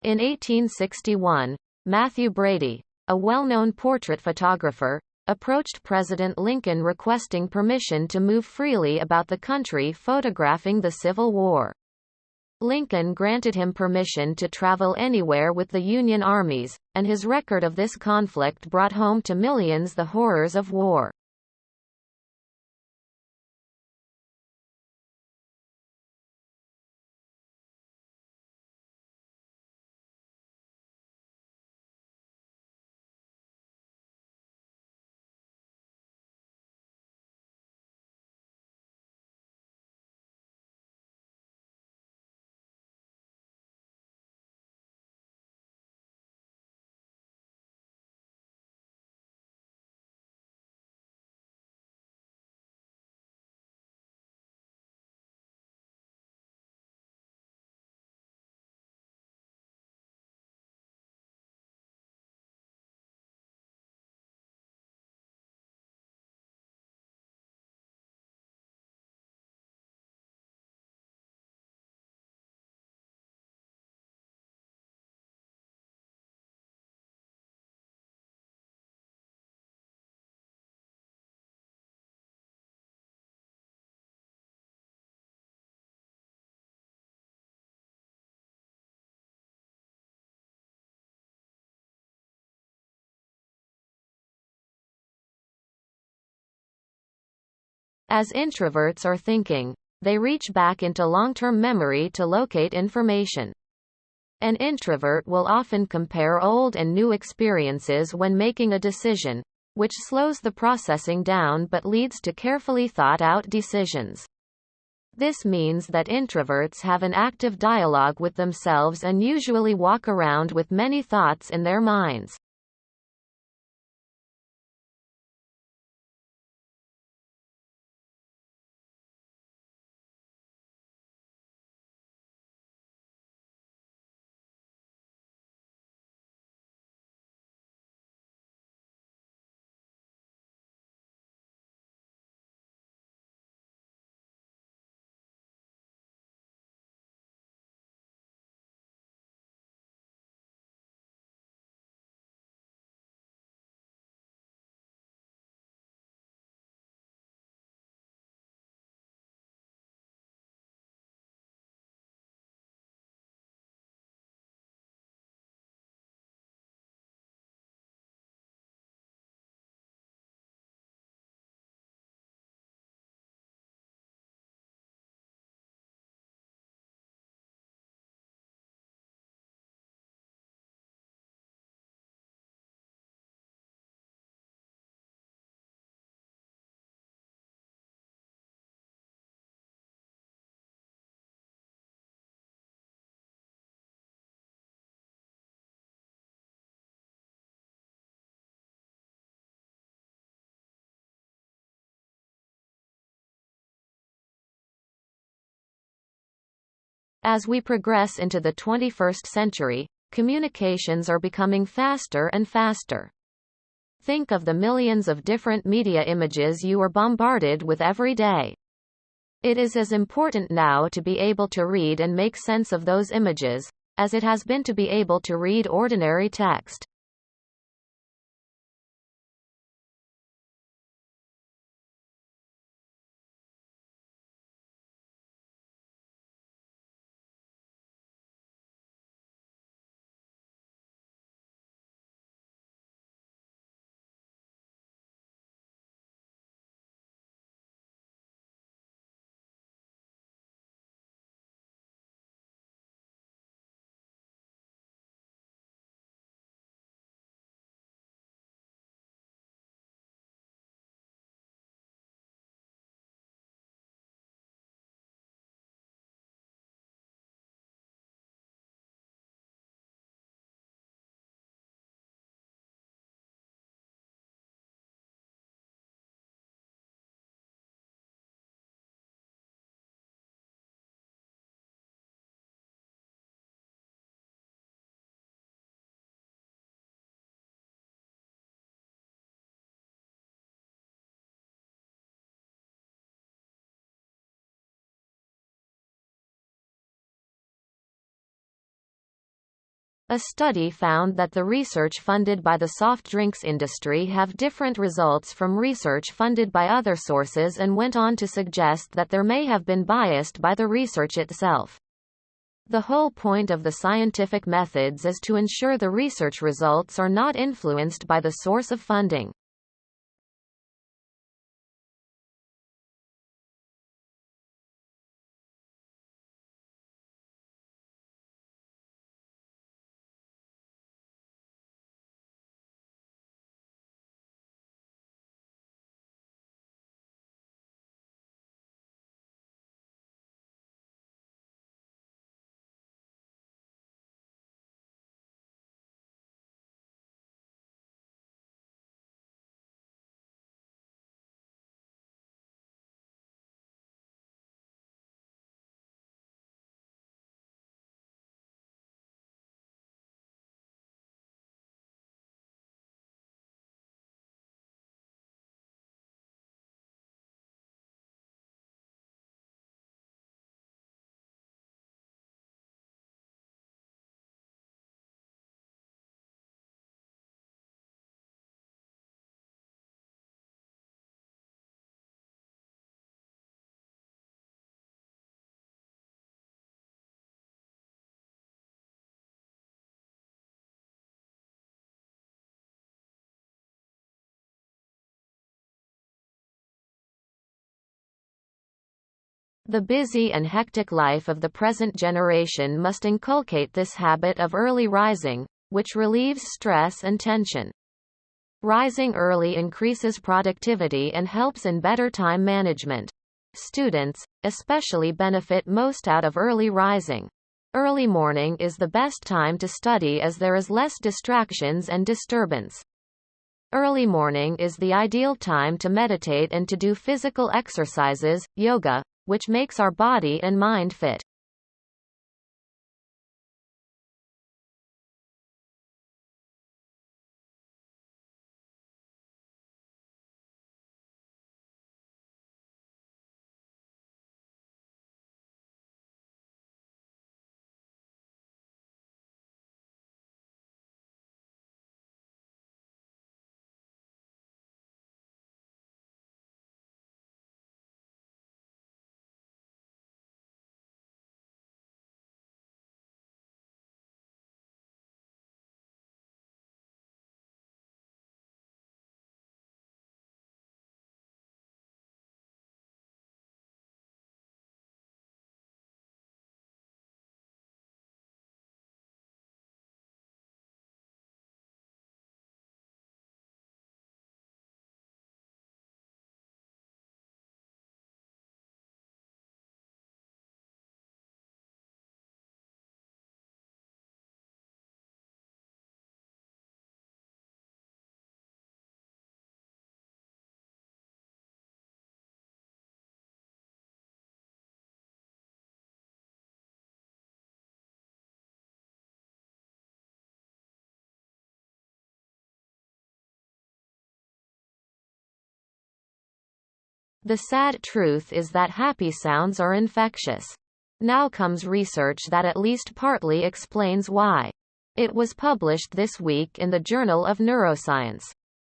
In 1861, Matthew Brady, a well-known portrait photographer, approached President Lincoln requesting permission to move freely about the country photographing the Civil War. Lincoln granted him permission to travel anywhere with the Union armies, and his record of this conflict brought home to millions the horrors of war. As introverts are thinking, they reach back into long-term memory to locate information. An introvert will often compare old and new experiences when making a decision, which slows the processing down but leads to carefully thought-out decisions. This means that introverts have an active dialogue with themselves and usually walk around with many thoughts in their minds. As we progress into the 21st century, communications are becoming faster and faster. Think of the millions of different media images you are bombarded with every day. It is as important now to be able to read and make sense of those images, as it has been to be able to read ordinary text. A study found that the research funded by the soft drinks industry have different results from research funded by other sources and went on to suggest that there may have been biased by the research itself. The whole point of the scientific methods is to ensure the research results are not influenced by the source of funding. The busy and hectic life of the present generation must inculcate this habit of early rising, which relieves stress and tension. Rising early increases productivity and helps in better time management. Students, especially, benefit most out of early rising. Early morning is the best time to study as there is less distractions and disturbance. Early morning is the ideal time to meditate and to do physical exercises, yoga, which makes our body and mind fit. The sad truth is that happy sounds are infectious. Now comes research that at least partly explains why. It was published this week in the Journal of Neuroscience.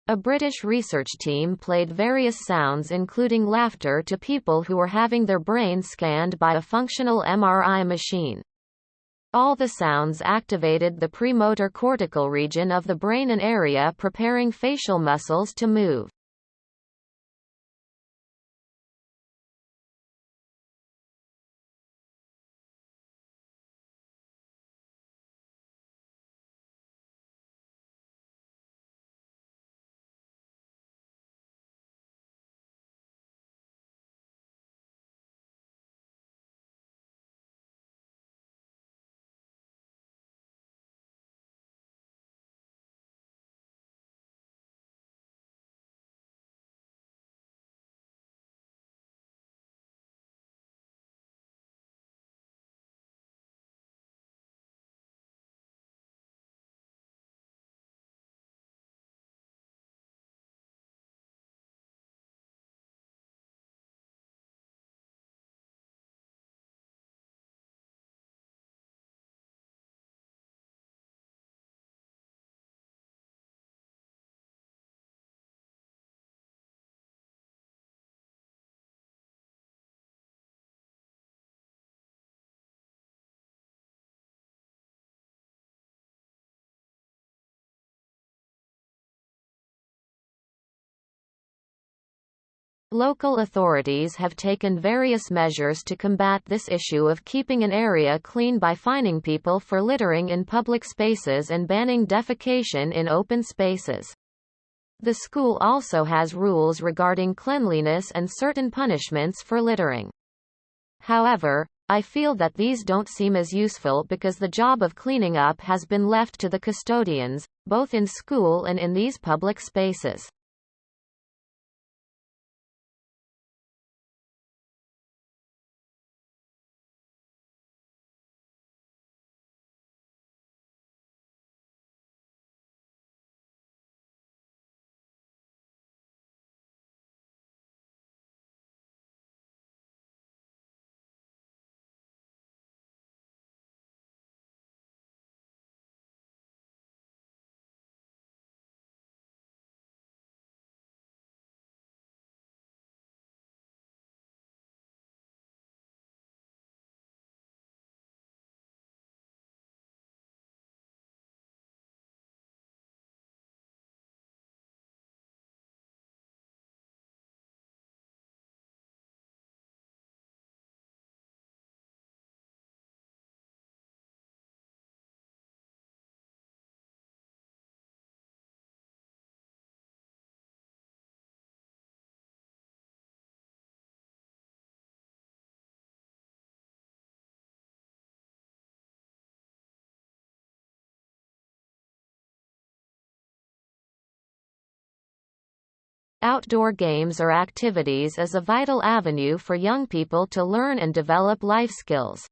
A British research team played various sounds including laughter to people who were having their brain scanned by a functional MRI machine. All the sounds activated the premotor cortical region of the brain, an area preparing facial muscles to move. Local authorities have taken various measures to combat this issue of keeping an area clean by fining people for littering in public spaces and banning defecation in open spaces. The school also has rules regarding cleanliness and certain punishments for littering. However, I feel that these don't seem as useful because the job of cleaning up has been left to the custodians, both in school and in these public spaces. Outdoor games or activities is a vital avenue for young people to learn and develop life skills.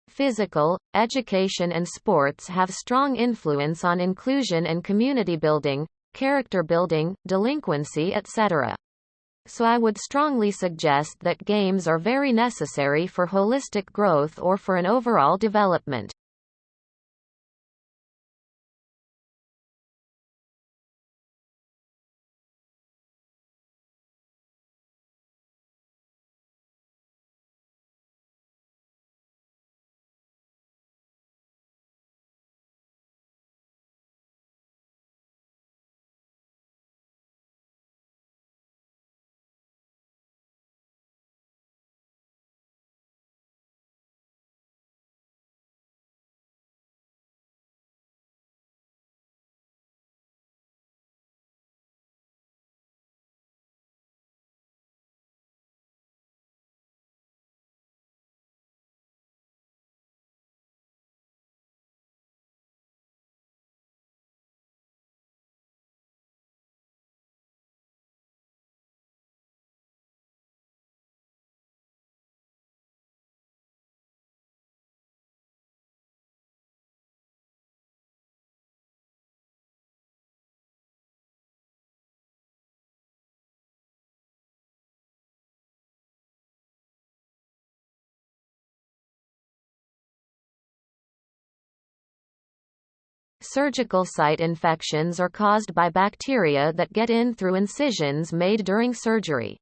Physical, education and sports have strong influence on inclusion and community building, character building, delinquency etc. So I would strongly suggest that games are very necessary for holistic growth or for an overall development. Surgical site infections are caused by bacteria that get in through incisions made during surgery.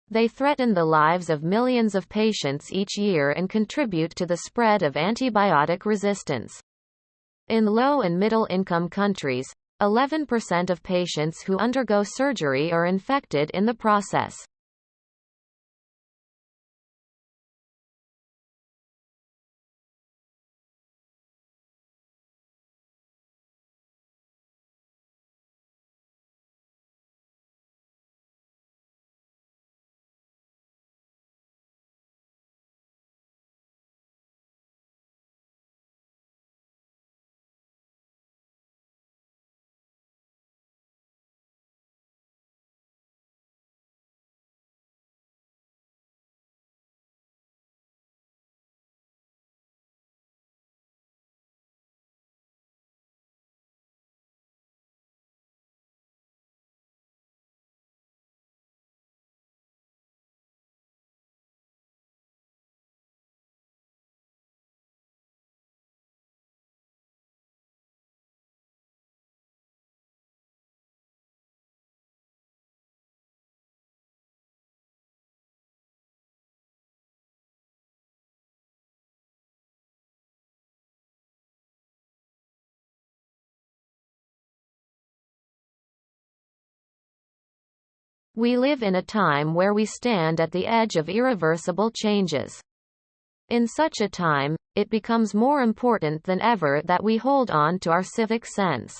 They threaten the lives of millions of patients each year and contribute to the spread of antibiotic resistance. In low and middle-income countries, 11% of patients who undergo surgery are infected in the process. We live in a time where we stand at the edge of irreversible changes. In such a time, it becomes more important than ever that we hold on to our civic sense.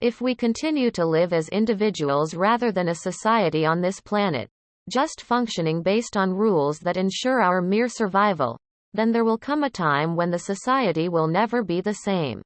If we continue to live as individuals rather than a society on this planet, just functioning based on rules that ensure our mere survival, then there will come a time when the society will never be the same.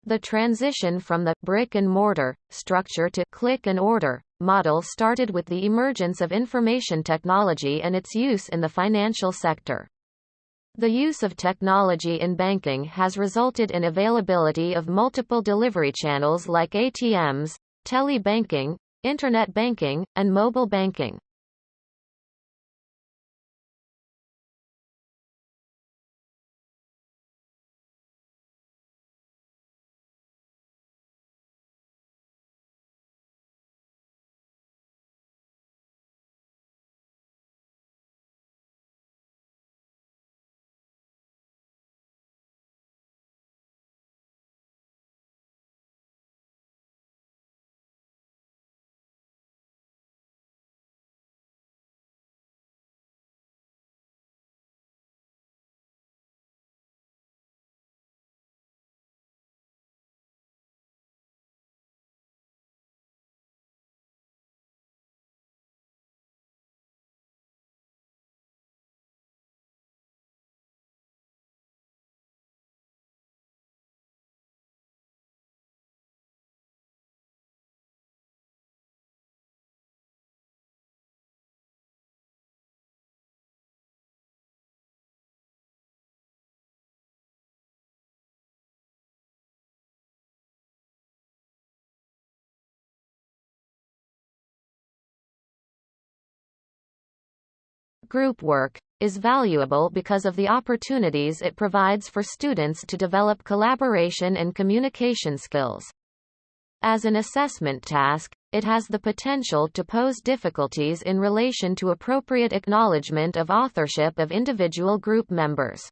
The transition from the brick-and-mortar structure to click-and-order model started with the emergence of information technology and its use in the financial sector. The use of technology in banking has resulted in availability of multiple delivery channels like ATMs, tele-banking, internet banking, and mobile banking. Group work is valuable because of the opportunities it provides for students to develop collaboration and communication skills. As an assessment task, it has the potential to pose difficulties in relation to appropriate acknowledgement of authorship of individual group members.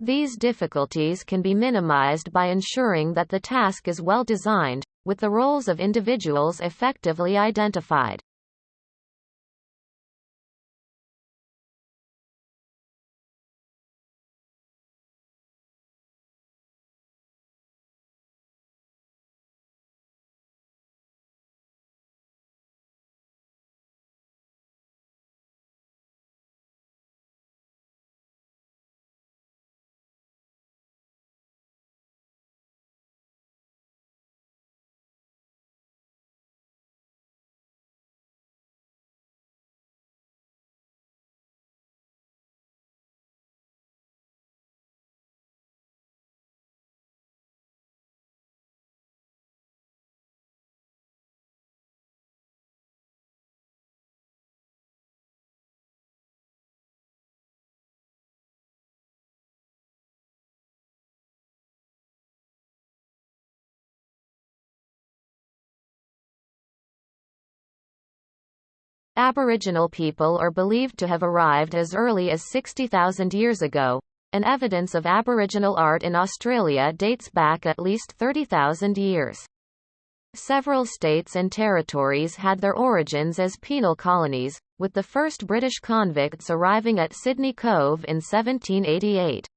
These difficulties can be minimized by ensuring that the task is well designed, with the roles of individuals effectively identified. Aboriginal people are believed to have arrived as early as 60,000 years ago, and evidence of Aboriginal art in Australia dates back at least 30,000 years. Several states and territories had their origins as penal colonies, with the first British convicts arriving at Sydney Cove in 1788.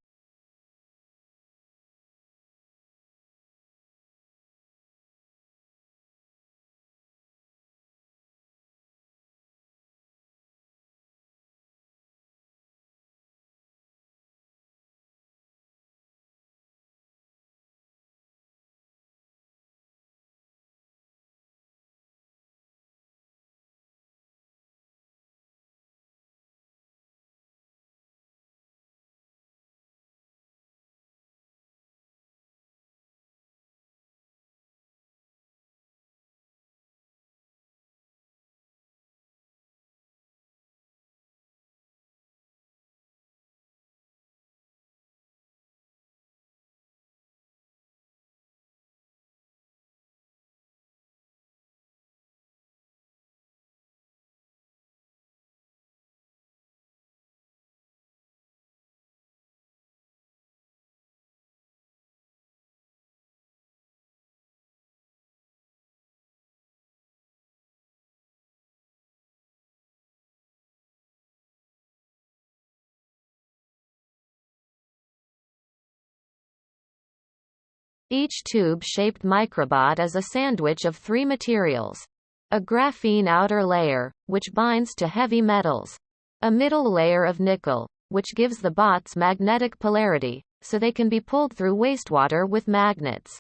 Each tube-shaped microbot is a sandwich of three materials. A graphene outer layer, which binds to heavy metals. A middle layer of nickel, which gives the bots magnetic polarity, so they can be pulled through wastewater with magnets.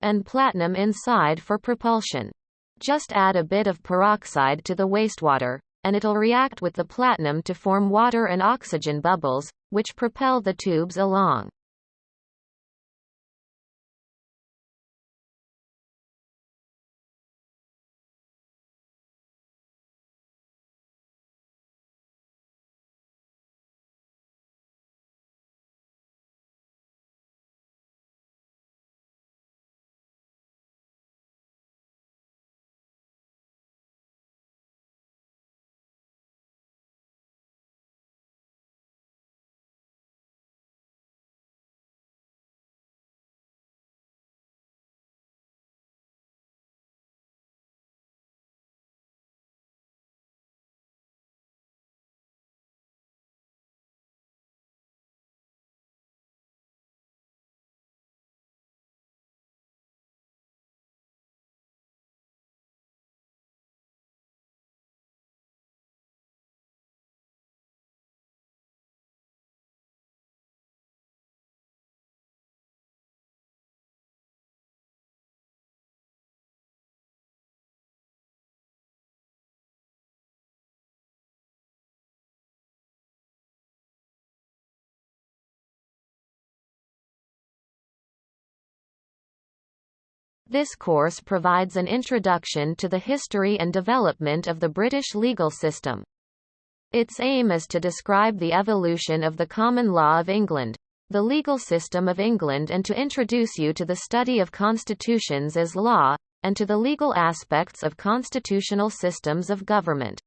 And platinum inside for propulsion. Just add a bit of peroxide to the wastewater, and it'll react with the platinum to form water and oxygen bubbles, which propel the tubes along. This course provides an introduction to the history and development of the British legal system. Its aim is to describe the evolution of the common law of England, the legal system of England, and to introduce you to the study of constitutions as law, and to the legal aspects of constitutional systems of government.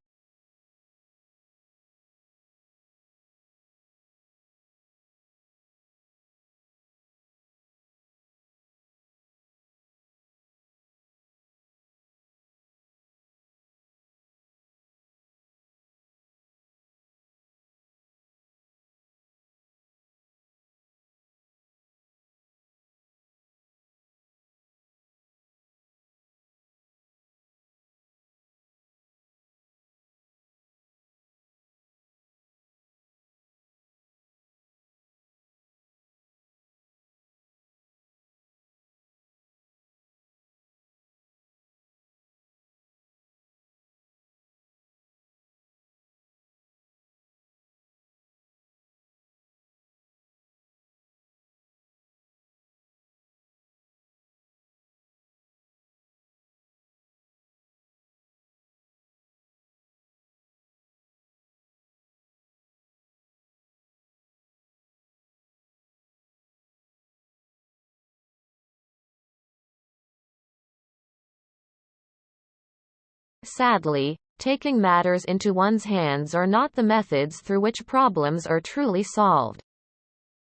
Sadly, taking matters into one's hands are not the methods through which problems are truly solved.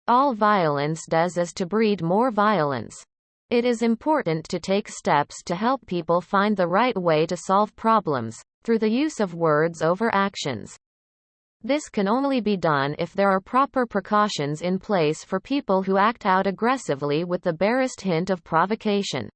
All violence does is to breed more violence. It is important to take steps to help people find the right way to solve problems, through the use of words over actions. This can only be done if there are proper precautions in place for people who act out aggressively with the barest hint of provocation.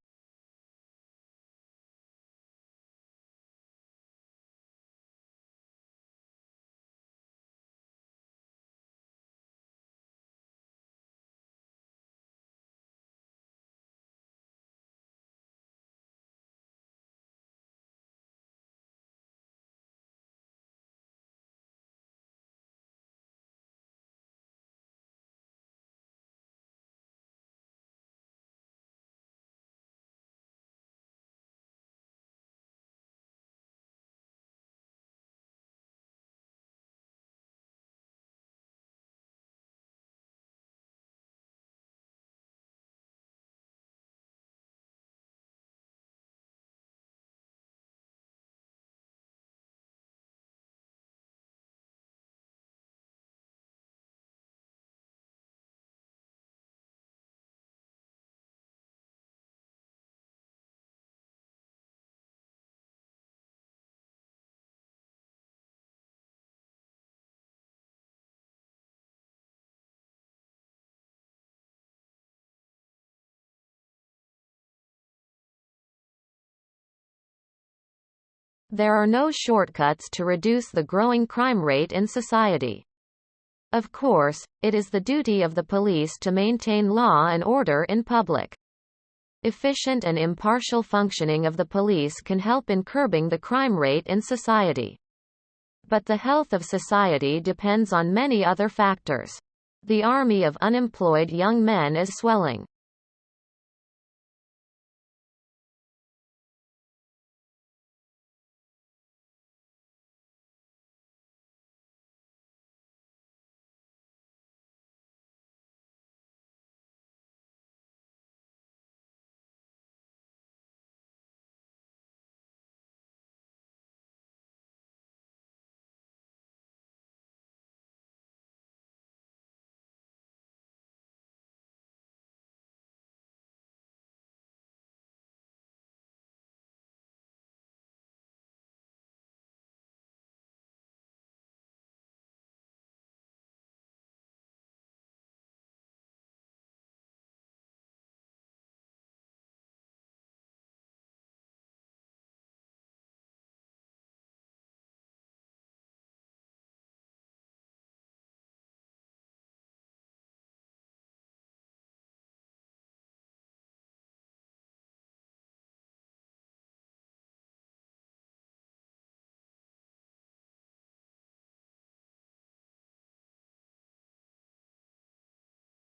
There are no shortcuts to reduce the growing crime rate in society. Of course, it is the duty of the police to maintain law and order in public. Efficient and impartial functioning of the police can help in curbing the crime rate in society. But the health of society depends on many other factors. The army of unemployed young men is swelling.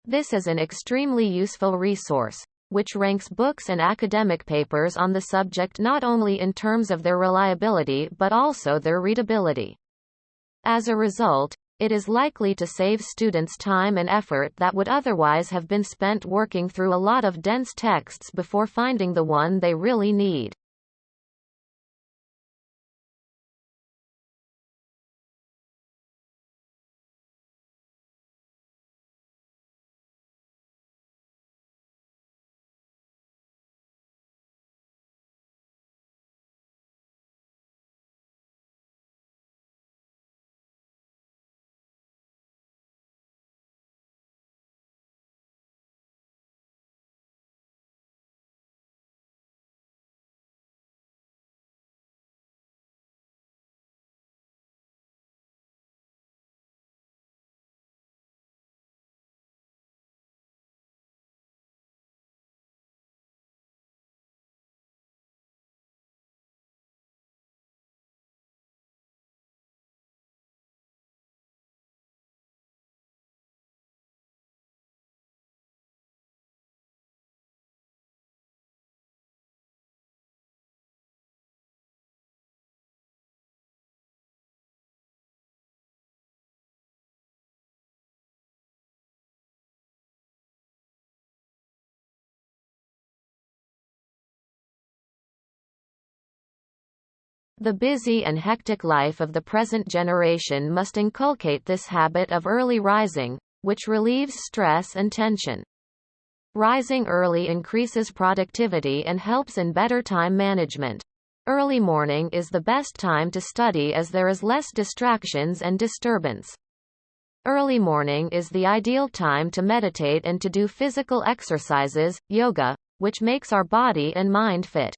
This is an extremely useful resource, which ranks books and academic papers on the subject not only in terms of their reliability but also their readability. As a result, it is likely to save students time and effort that would otherwise have been spent working through a lot of dense texts before finding the one they really need. The busy and hectic life of the present generation must inculcate this habit of early rising, which relieves stress and tension. Rising early increases productivity and helps in better time management. Early morning is the best time to study as there is less distractions and disturbance. Early morning is the ideal time to meditate and to do physical exercises, yoga, which makes our body and mind fit.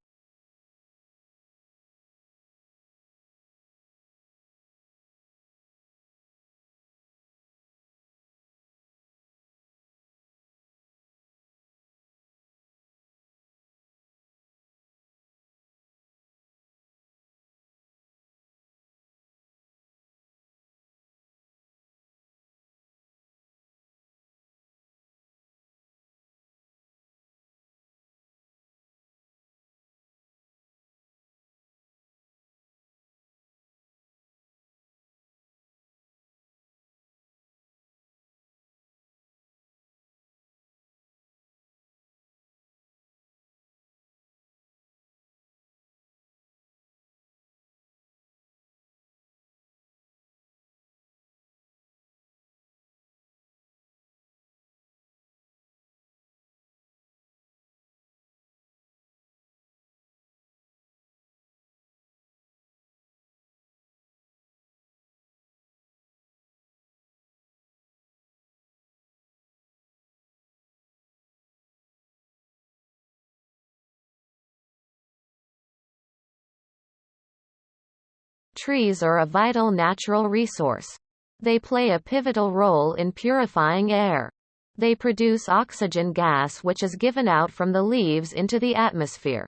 Trees are a vital natural resource. They play a pivotal role in purifying air. They produce oxygen gas which is given out from the leaves into the atmosphere.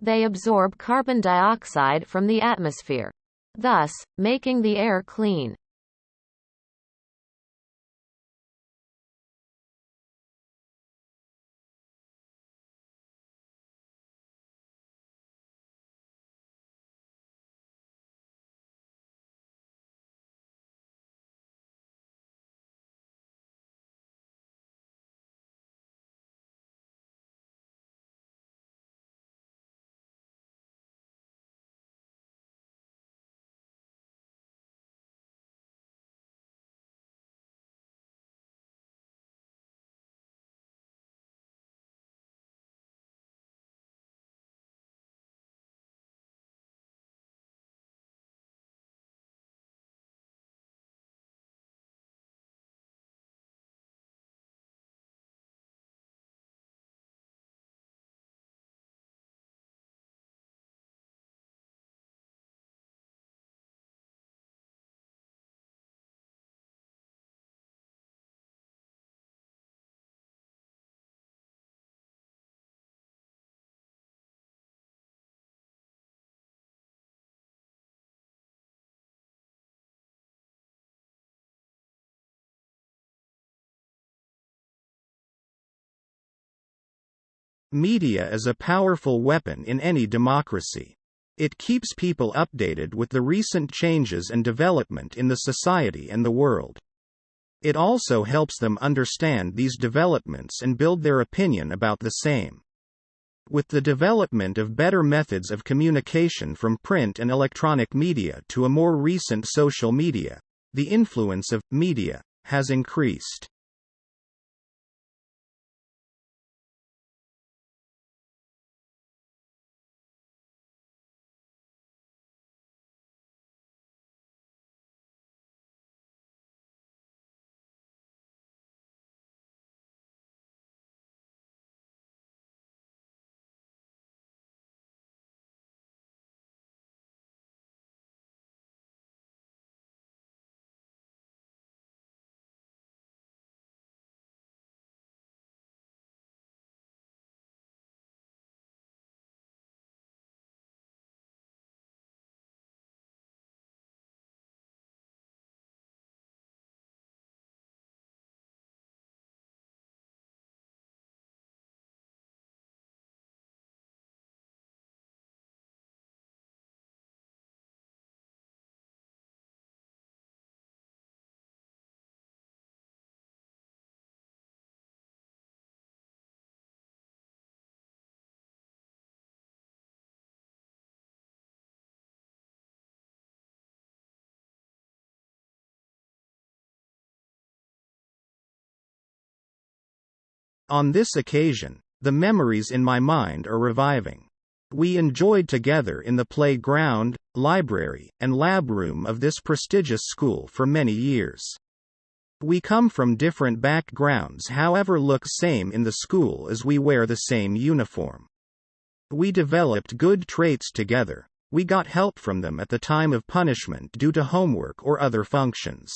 They absorb carbon dioxide from the atmosphere, thus, making the air clean. Media is a powerful weapon in any democracy. It keeps people updated with the recent changes and development in the society and the world. It also helps them understand these developments and build their opinion about the same. With the development of better methods of communication from print and electronic media to a more recent social media, the influence of media has increased. On this occasion, the memories in my mind are reviving. We enjoyed together in the playground, library, and lab room of this prestigious school for many years. We come from different backgrounds, however look same in the school as we wear the same uniform. We developed good traits together. We got help from them at the time of punishment due to homework or other functions.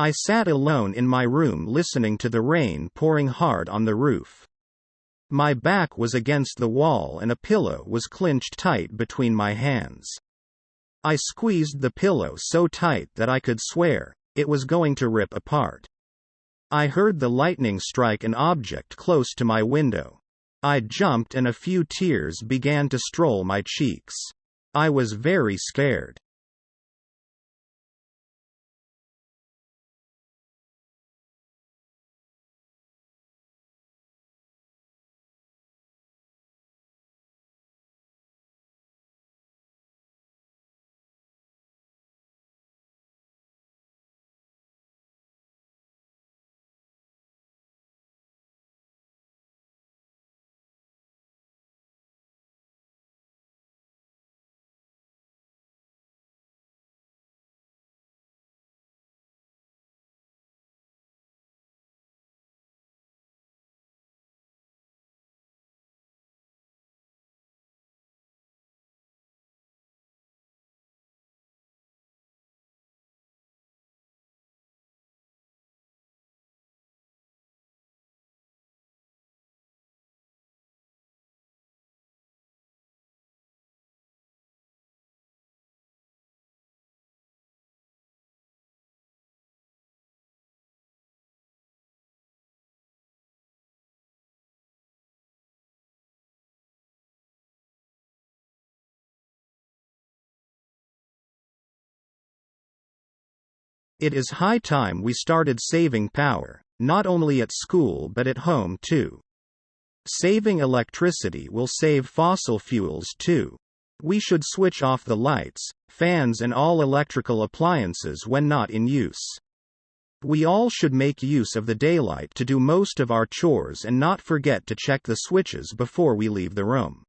I sat alone in my room listening to the rain pouring hard on the roof. My back was against the wall and a pillow was clinched tight between my hands. I squeezed the pillow so tight that I could swear it was going to rip apart. I heard the lightning strike an object close to my window. I jumped and a few tears began to stroll my cheeks. I was very scared. It is high time we started saving power, not only at school but at home too. Saving electricity will save fossil fuels too. We should switch off the lights, fans and all electrical appliances when not in use. We all should make use of the daylight to do most of our chores and not forget to check the switches before we leave the room.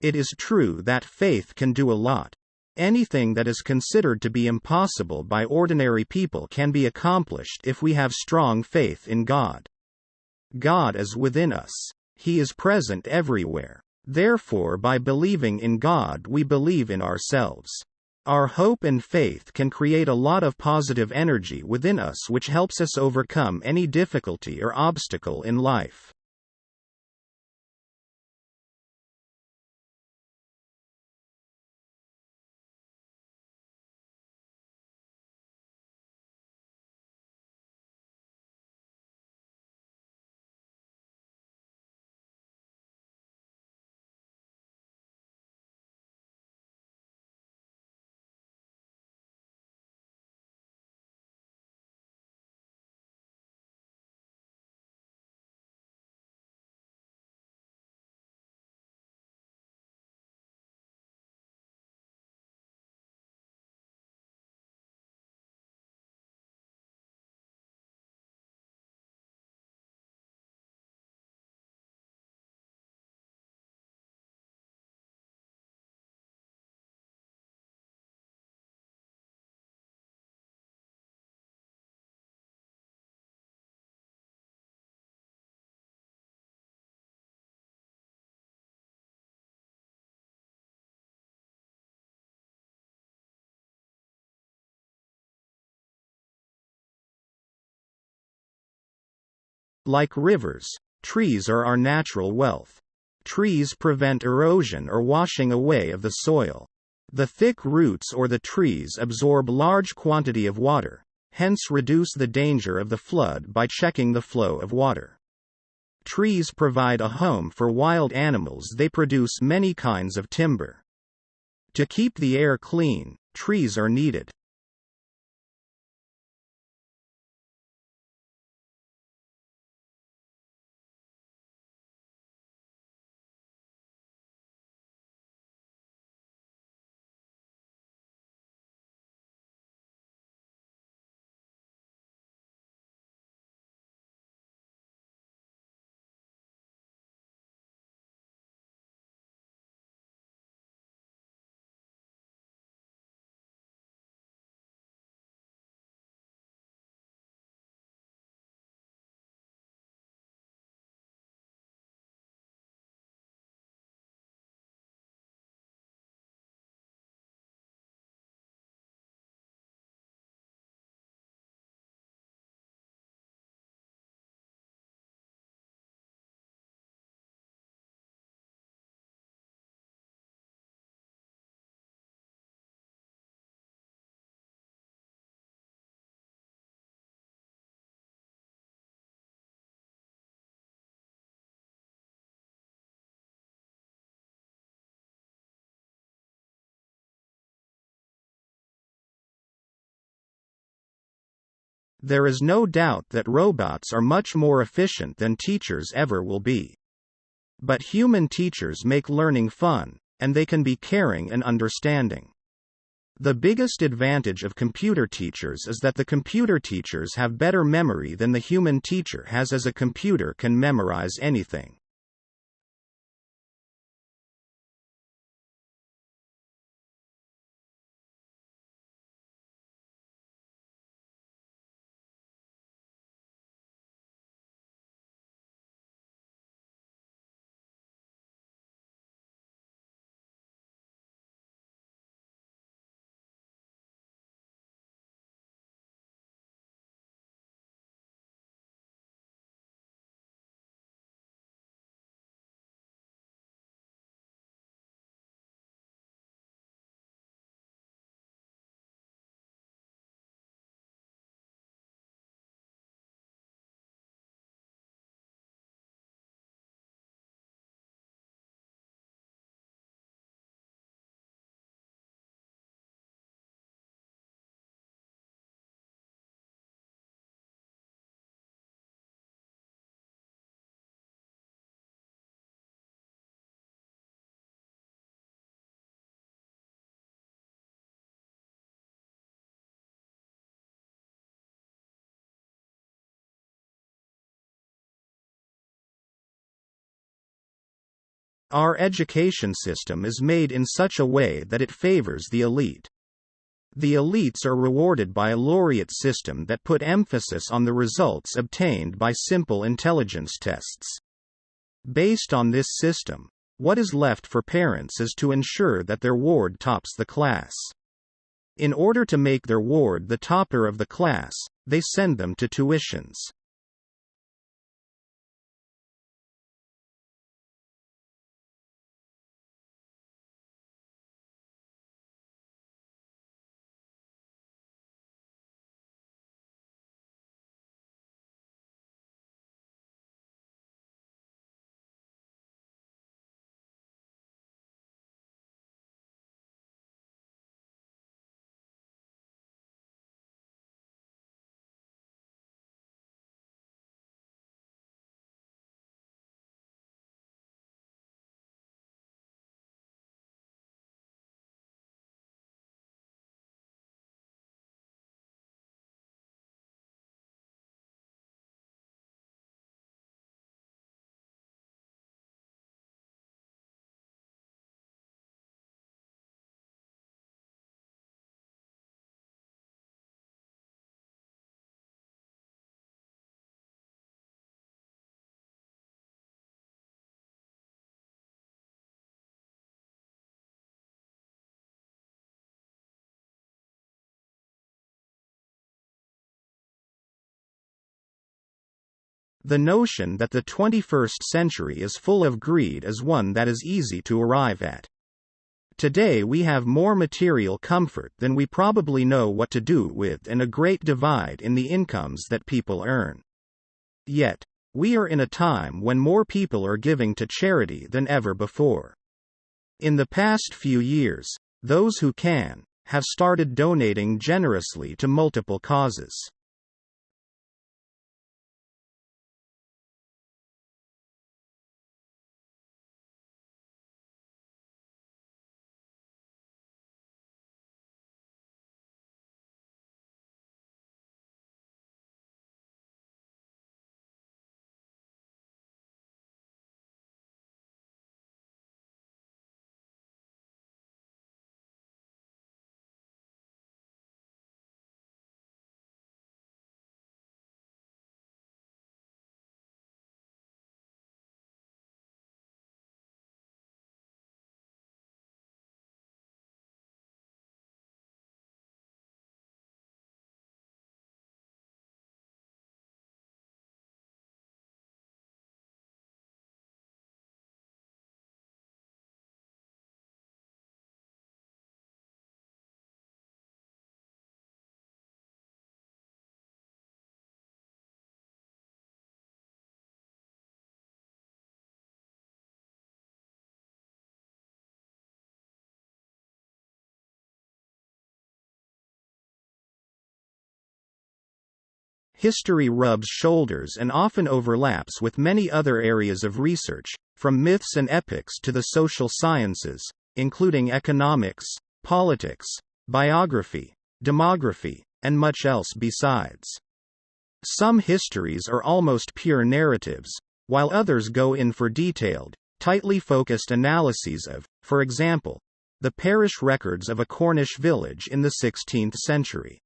It is true that faith can do a lot. Anything that is considered to be impossible by ordinary people can be accomplished if we have strong faith in God. God is within us. He is present everywhere. Therefore, by believing in God, we believe in ourselves. Our hope and faith can create a lot of positive energy within us, which helps us overcome any difficulty or obstacle in life. Like rivers, trees are our natural wealth. Trees prevent erosion or washing away of the soil. The thick roots or the trees absorb large quantity of water, hence reduce the danger of the flood by checking the flow of water. Trees provide a home for wild animals. They produce many kinds of timber. To keep the air clean, trees are needed. There is no doubt that robots are much more efficient than teachers ever will be. But human teachers make learning fun, and they can be caring and understanding. The biggest advantage of computer teachers is that the computer teachers have better memory than the human teacher has, as a computer can memorize anything. Our education system is made in such a way that it favors the elite. The elites are rewarded by a laureate system that put emphasis on the results obtained by simple intelligence tests. Based on this system, what is left for parents is to ensure that their ward tops the class. In order to make their ward the topper of the class, they send them to tuitions. The notion that the 21st century is full of greed is one that is easy to arrive at. Today we have more material comfort than we probably know what to do with, and a great divide in the incomes that people earn. Yet, we are in a time when more people are giving to charity than ever before. In the past few years, those who can, have started donating generously to multiple causes. History rubs shoulders and often overlaps with many other areas of research, from myths and epics to the social sciences, including economics, politics, biography, demography, and much else besides. Some histories are almost pure narratives, while others go in for detailed, tightly focused analyses of, for example, the parish records of a Cornish village in the 16th century.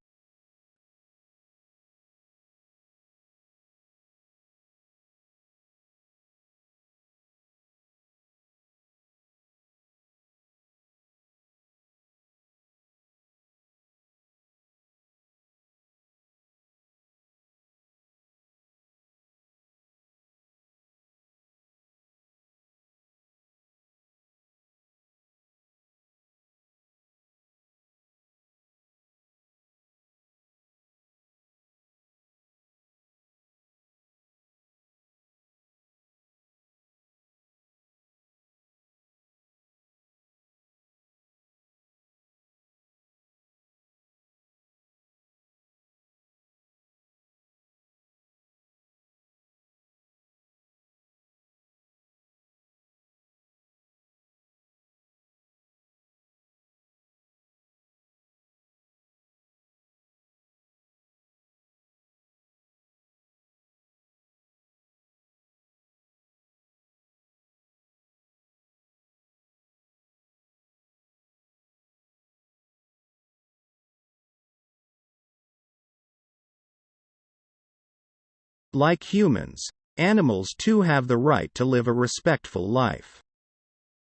Like humans, animals too have the right to live a respectful life.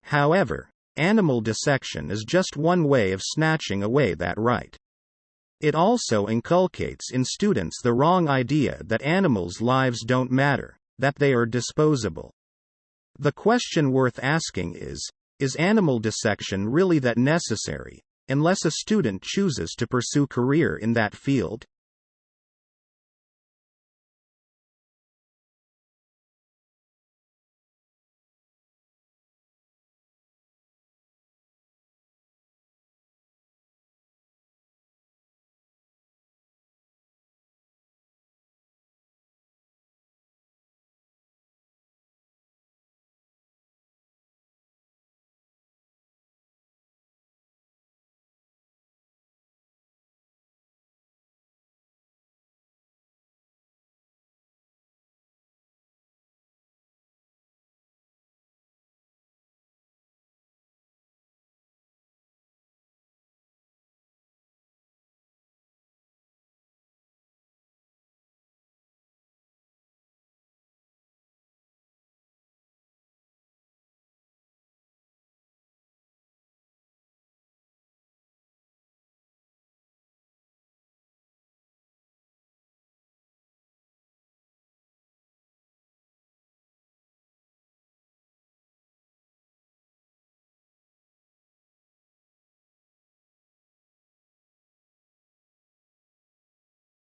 However, animal dissection is just one way of snatching away that right. It also inculcates in students the wrong idea that animals' lives don't matter, that they are disposable. The question worth asking is animal dissection really that necessary, unless a student chooses to pursue career in that field?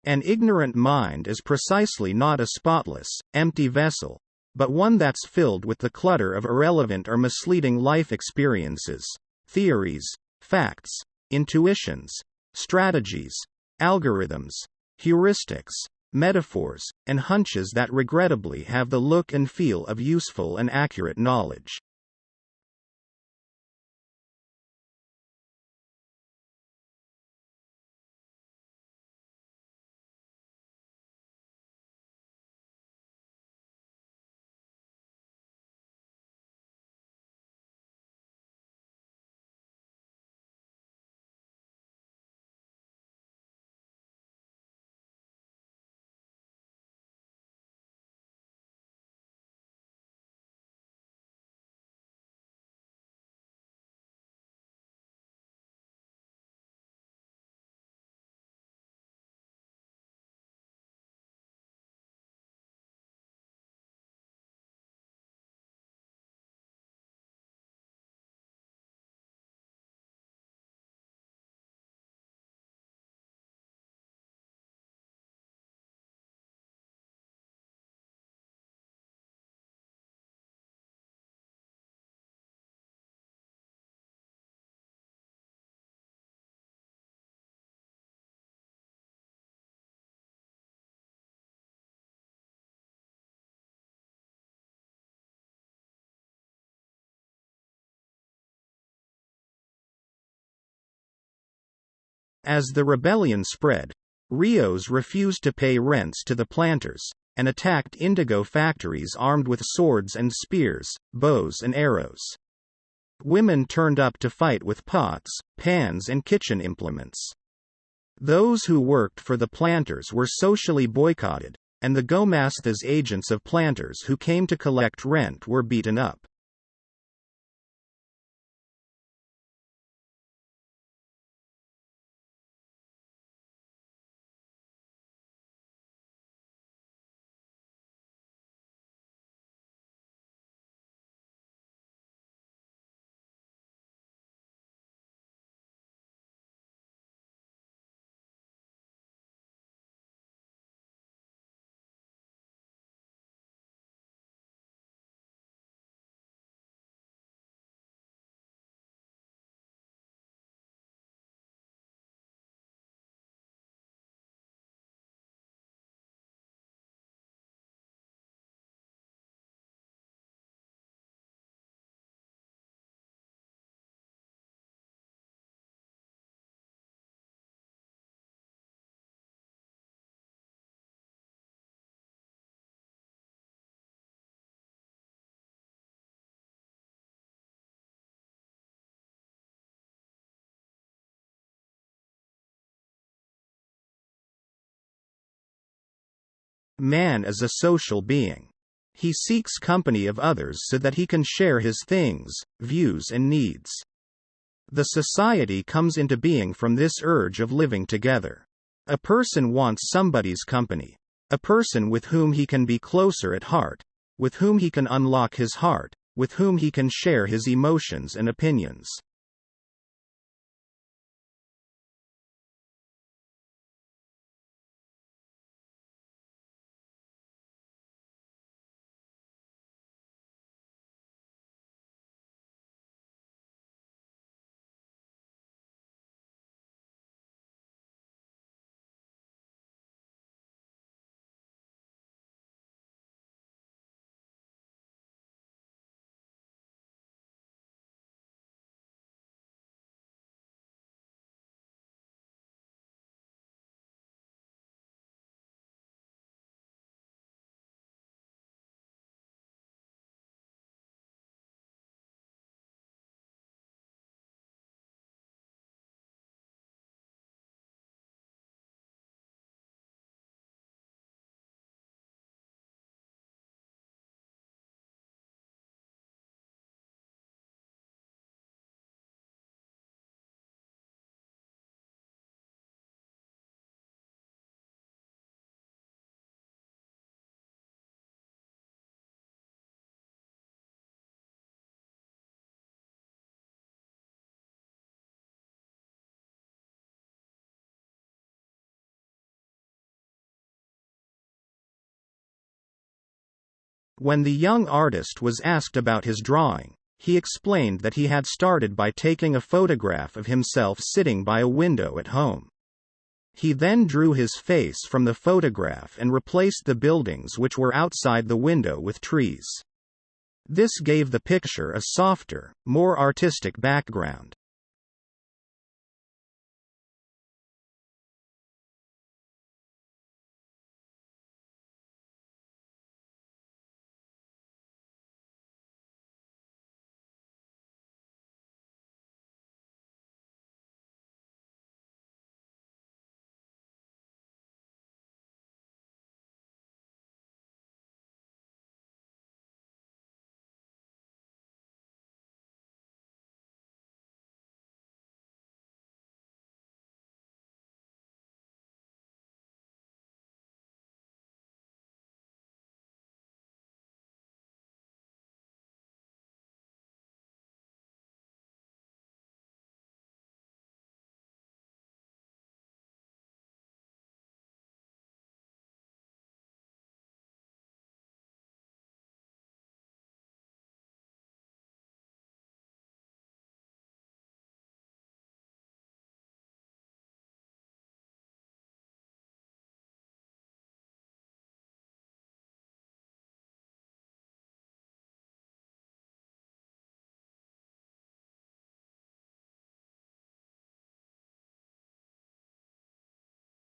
An ignorant mind is precisely not a spotless, empty vessel, but one that's filled with the clutter of irrelevant or misleading life experiences, theories, facts, intuitions, strategies, algorithms, heuristics, metaphors, and hunches that regrettably have the look and feel of useful and accurate knowledge. As the rebellion spread, Rios refused to pay rents to the planters, and attacked indigo factories armed with swords and spears, bows and arrows. Women turned up to fight with pots, pans and kitchen implements. Those who worked for the planters were socially boycotted, and the Gomasthas, agents of planters who came to collect rent, were beaten up. Man is a social being. He seeks company of others so that he can share his things, views and needs. The society comes into being from this urge of living together. A person wants somebody's company. A person with whom he can be closer at heart, with whom he can unlock his heart, with whom he can share his emotions and opinions. When the young artist was asked about his drawing, he explained that he had started by taking a photograph of himself sitting by a window at home. He then drew his face from the photograph and replaced the buildings which were outside the window with trees. This gave the picture a softer, more artistic background.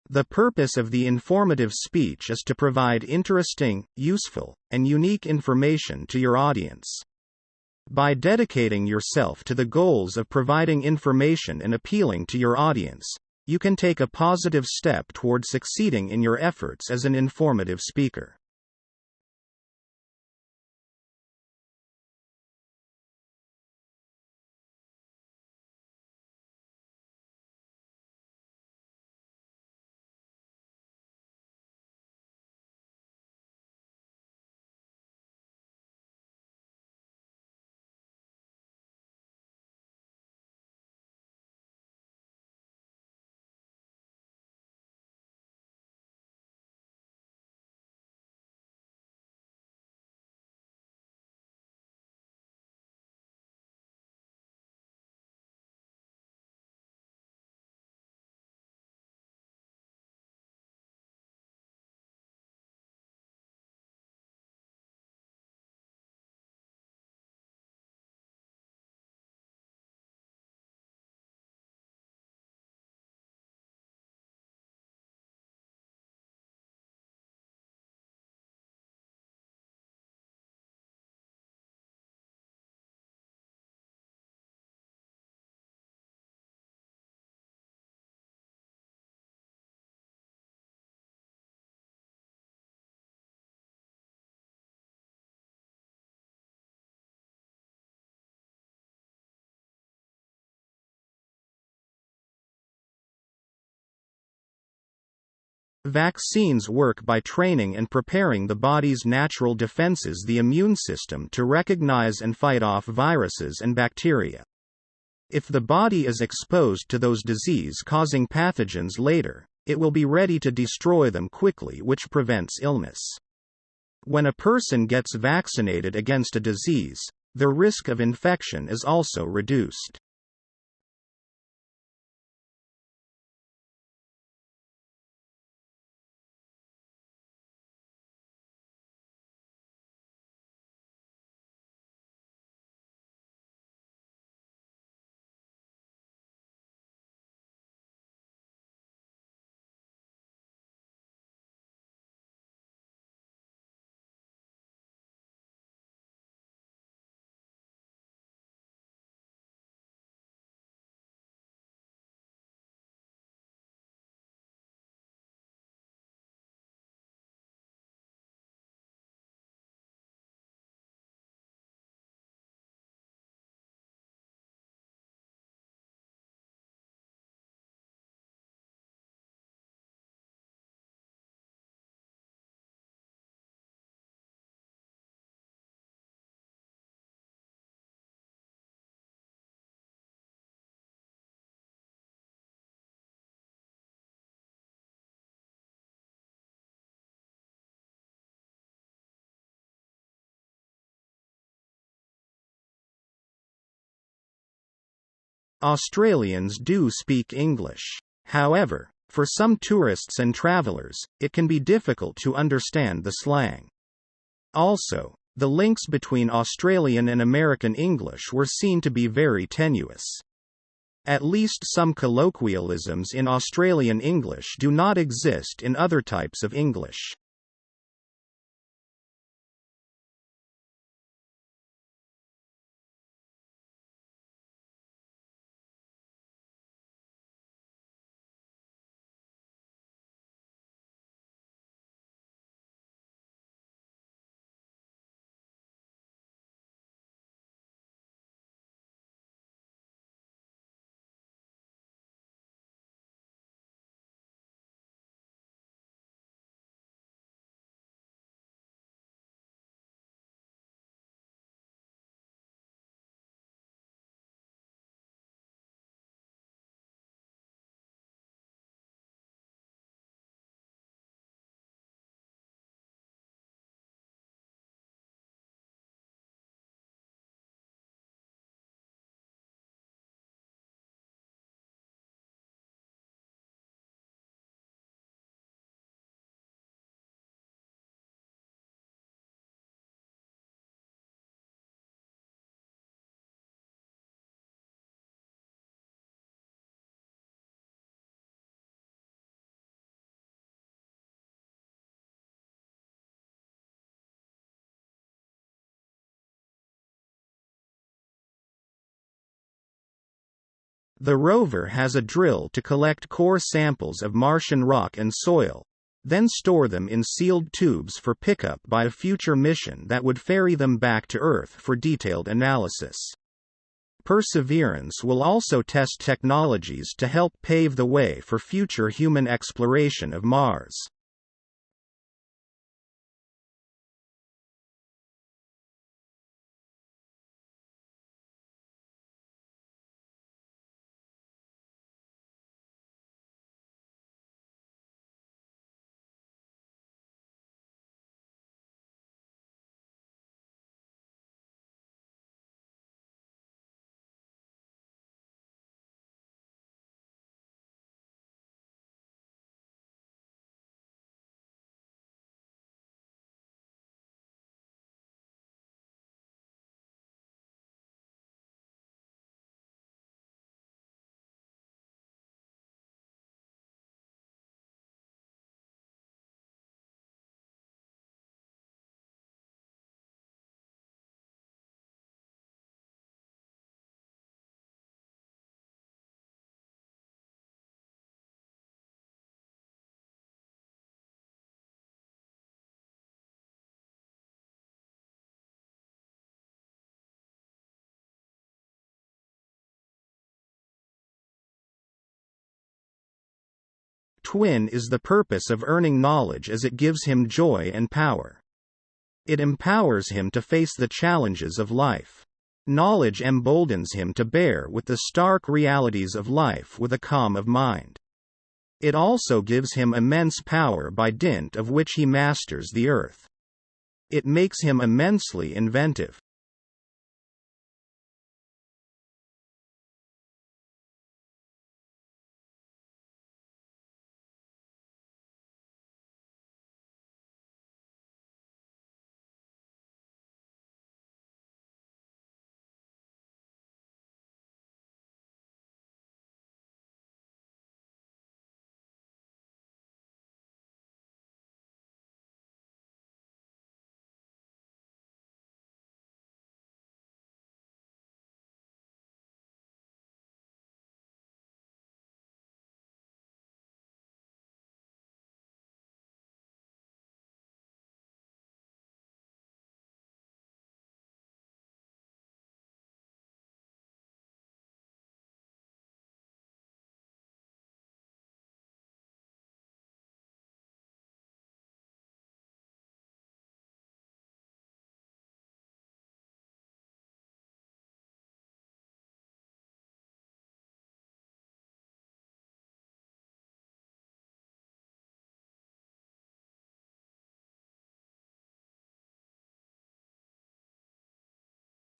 The purpose of the informative speech is to provide interesting, useful, and unique information to your audience. By dedicating yourself to the goals of providing information and appealing to your audience, you can take a positive step toward succeeding in your efforts as an informative speaker. Vaccines work by training and preparing the body's natural defenses, the immune system, to recognize and fight off viruses and bacteria. If the body is exposed to those disease-causing pathogens later, it will be ready to destroy them quickly, which prevents illness. When a person gets vaccinated against a disease, the risk of infection is also reduced. Australians do speak English. However, for some tourists and travelers, it can be difficult to understand the slang. Also, the links between Australian and American English were seen to be very tenuous. At least some colloquialisms in Australian English do not exist in other types of English. The rover has a drill to collect core samples of Martian rock and soil, then store them in sealed tubes for pickup by a future mission that would ferry them back to Earth for detailed analysis. Perseverance will also test technologies to help pave the way for future human exploration of Mars. twin is the purpose of earning knowledge as it gives him joy and power. It empowers him to face the challenges of life. Knowledge emboldens him to bear with the stark realities of life with a calm of mind. It also gives him immense power by dint of which he masters the earth. It makes him immensely inventive.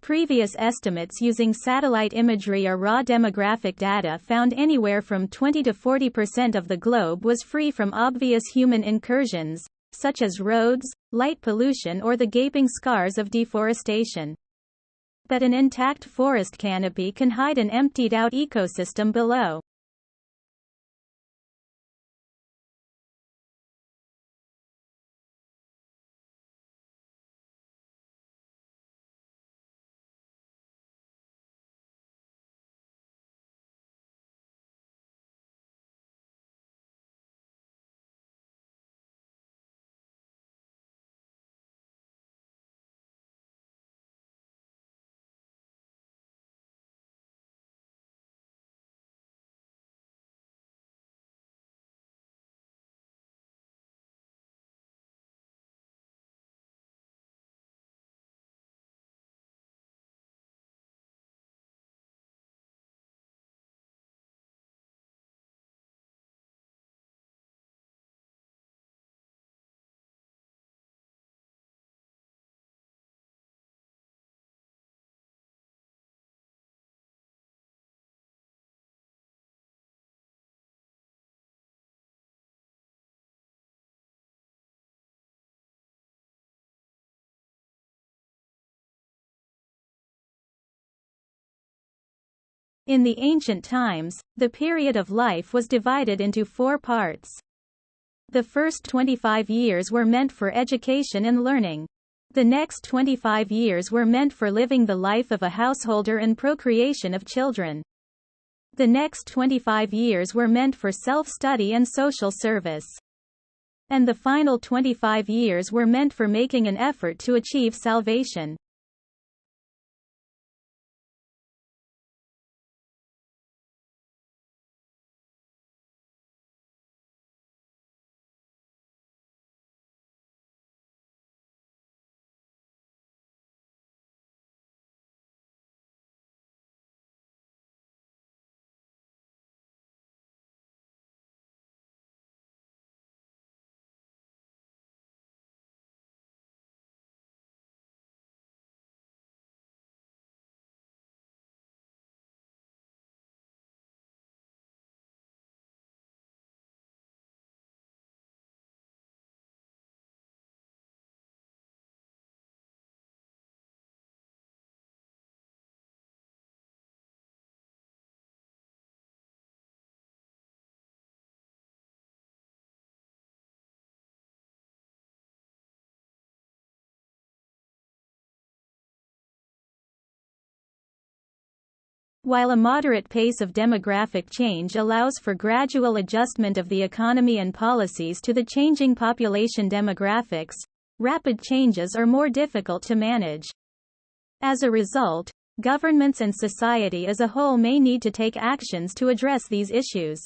Previous estimates using satellite imagery or raw demographic data found anywhere from 20 to 40% of the globe was free from obvious human incursions, such as roads, light pollution or the gaping scars of deforestation. But an intact forest canopy can hide an emptied-out ecosystem below. In the ancient times, the period of life was divided into 4 parts. The first 25 years were meant for education and learning. The next 25 years were meant for living the life of a householder and procreation of children. The next 25 years were meant for self-study and social service. And the final 25 years were meant for making an effort to achieve salvation. While a moderate pace of demographic change allows for gradual adjustment of the economy and policies to the changing population demographics, rapid changes are more difficult to manage. As a result, governments and society as a whole may need to take actions to address these issues.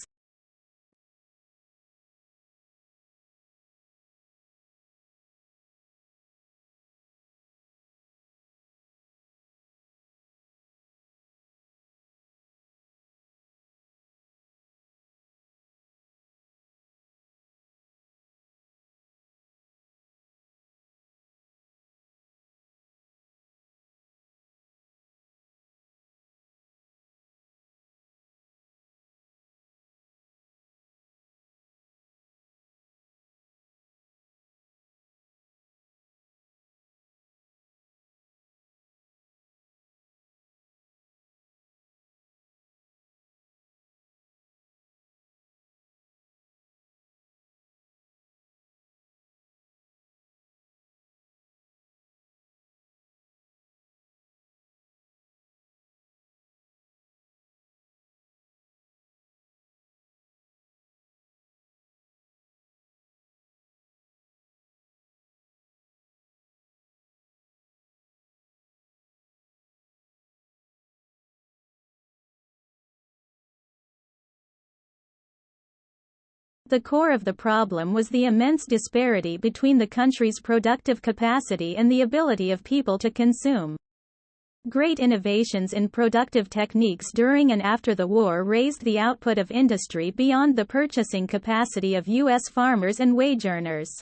The core of the problem was the immense disparity between the country's productive capacity and the ability of people to consume. Great innovations in productive techniques during and after the war raised the output of industry beyond the purchasing capacity of U.S. farmers and wage earners.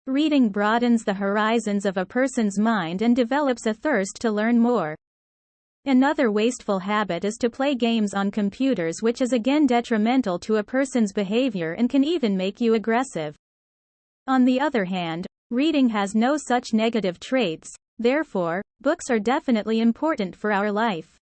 Reading broadens the horizons of a person's mind and develops a thirst to learn more. Another wasteful habit is to play games on computers, which is again detrimental to a person's behavior and can even make you aggressive. On the other hand, reading has no such negative traits, therefore, books are definitely important for our life.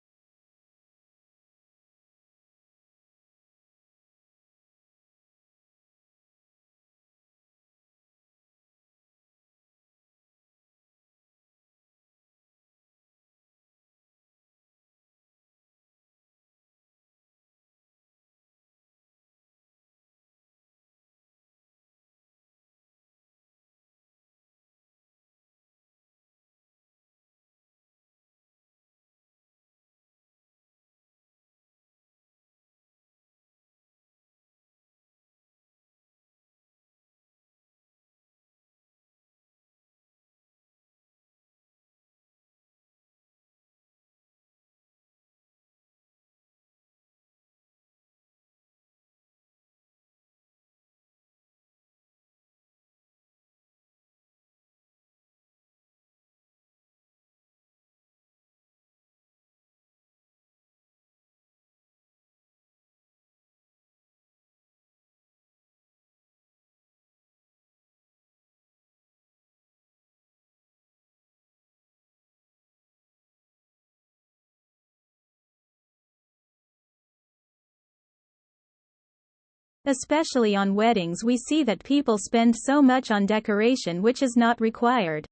Especially on weddings, we see that people spend so much on decoration which is not required.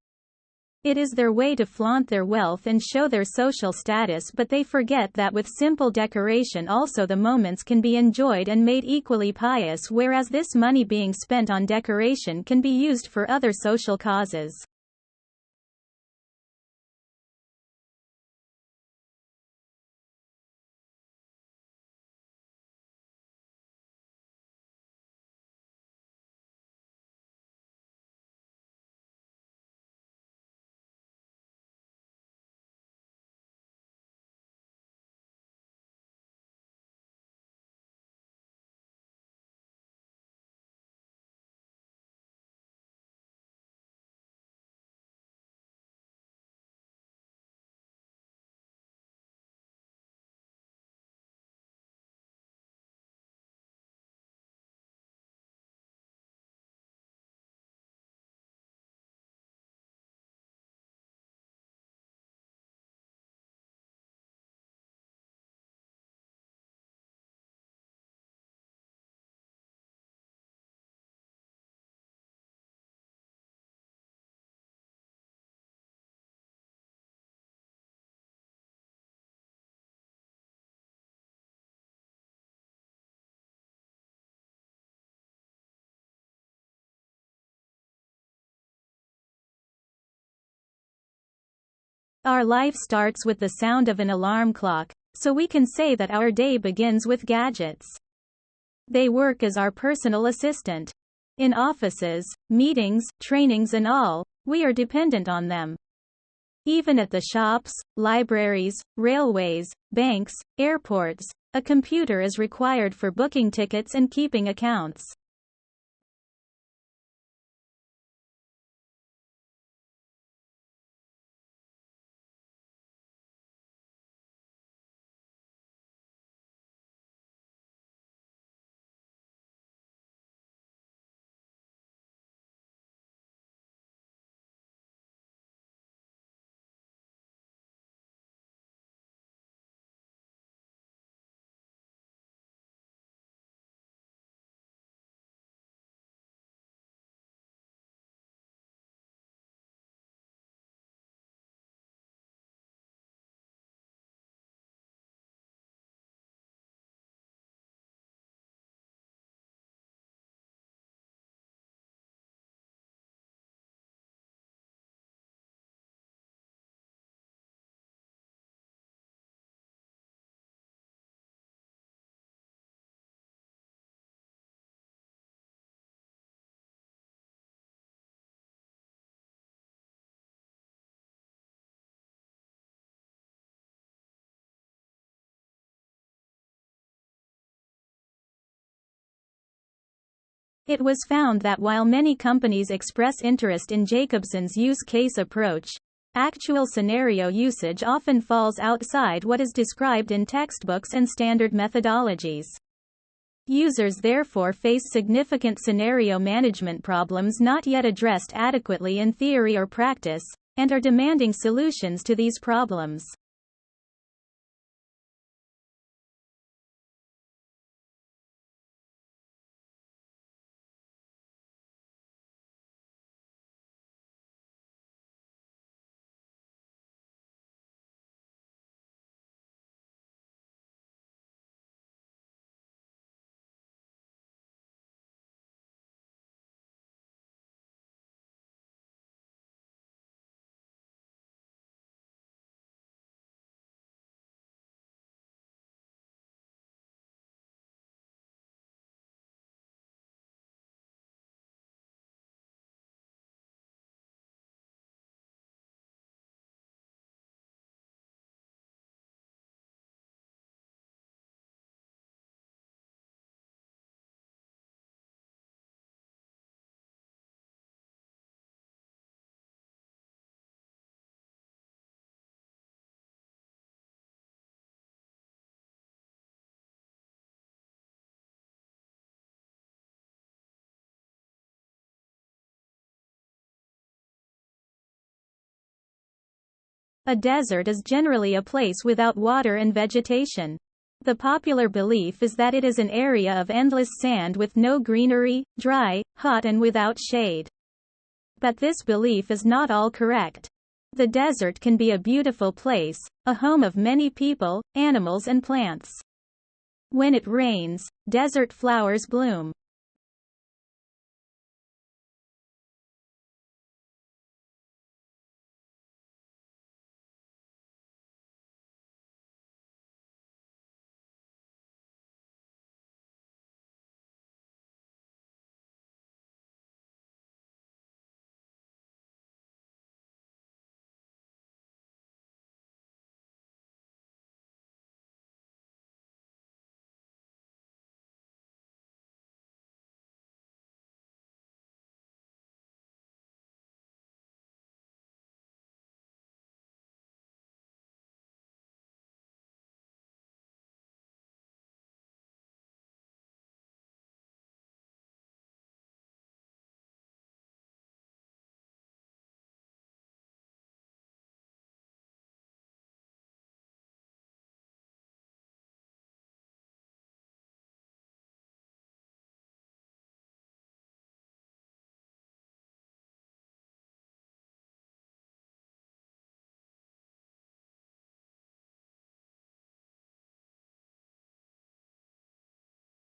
It is their way to flaunt their wealth and show their social status, but they forget that with simple decoration also the moments can be enjoyed and made equally pious, whereas this money being spent on decoration can be used for other social causes. Our life starts with the sound of an alarm clock, So we can say that our day begins with gadgets. They work as our personal assistant. In offices, meetings, trainings and all, we are dependent on them. Even at the shops, libraries, railways, banks, airports, a computer is required for booking tickets and keeping accounts. It was found that while many companies express interest in Jacobson's use case approach, actual scenario usage often falls outside what is described in textbooks and standard methodologies. Users therefore face significant scenario management problems not yet addressed adequately in theory or practice, and are demanding solutions to these problems. A desert is generally a place without water and vegetation. The popular belief is that it is an area of endless sand with no greenery, dry, hot and without shade. But this belief is not all correct. The desert can be a beautiful place, a home of many people, animals and plants. When it rains, desert flowers bloom.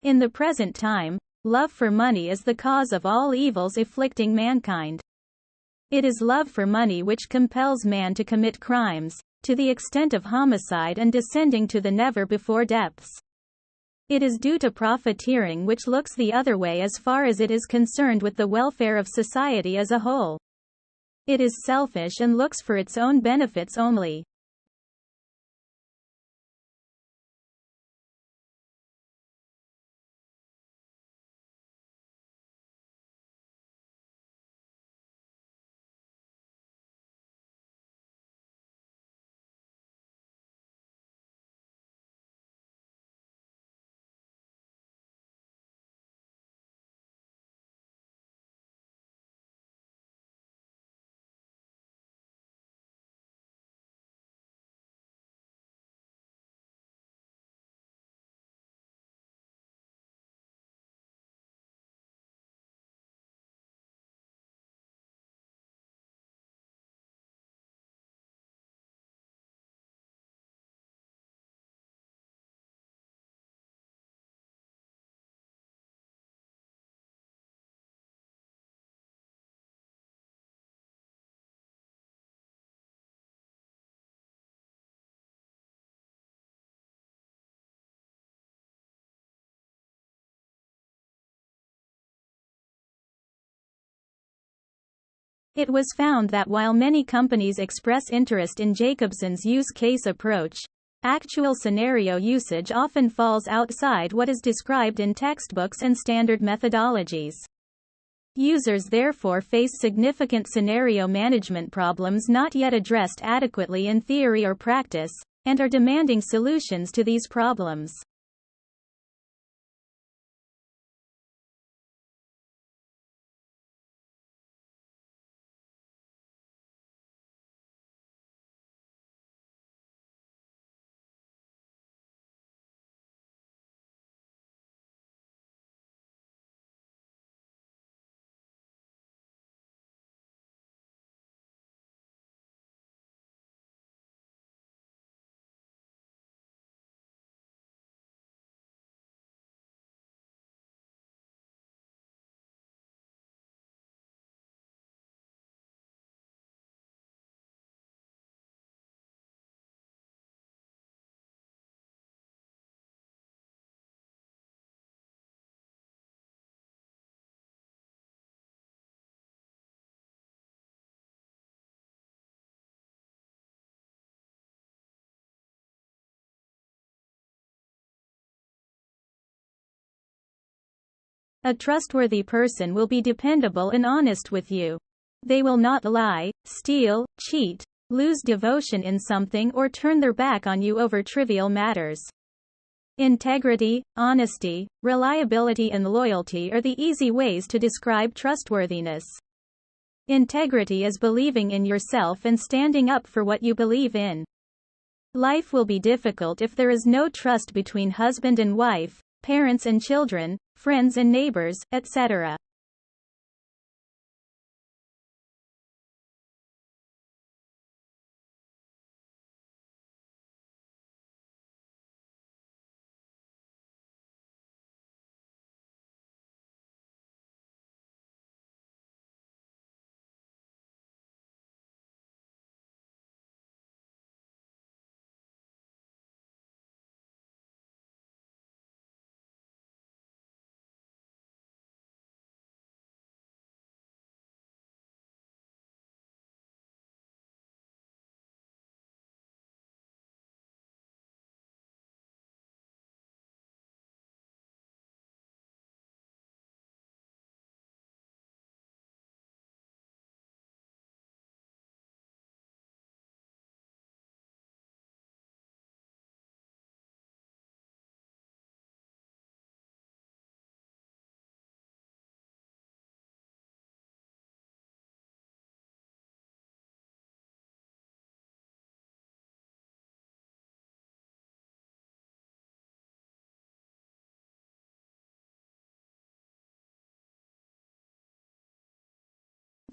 In the present time, love for money is the cause of all evils afflicting mankind. It is love for money which compels man to commit crimes, to the extent of homicide and descending to the never-before depths. It is due to profiteering, which looks the other way as far as it is concerned with the welfare of society as a whole. It is selfish and looks for its own benefits only. It was found that while many companies express interest in Jacobson's use case approach, actual scenario usage often falls outside what is described in textbooks and standard methodologies. Users therefore face significant scenario management problems not yet addressed adequately in theory or practice, and are demanding solutions to these problems. A trustworthy person will be dependable and honest with you. They will not lie, steal, cheat, lose devotion in something, or turn their back on you over trivial matters. Integrity, honesty, reliability, and loyalty are the easy ways to describe trustworthiness. Integrity is believing in yourself and standing up for what you believe in. Life will be difficult if there is no trust between husband and wife, parents and children, friends and neighbors, etc.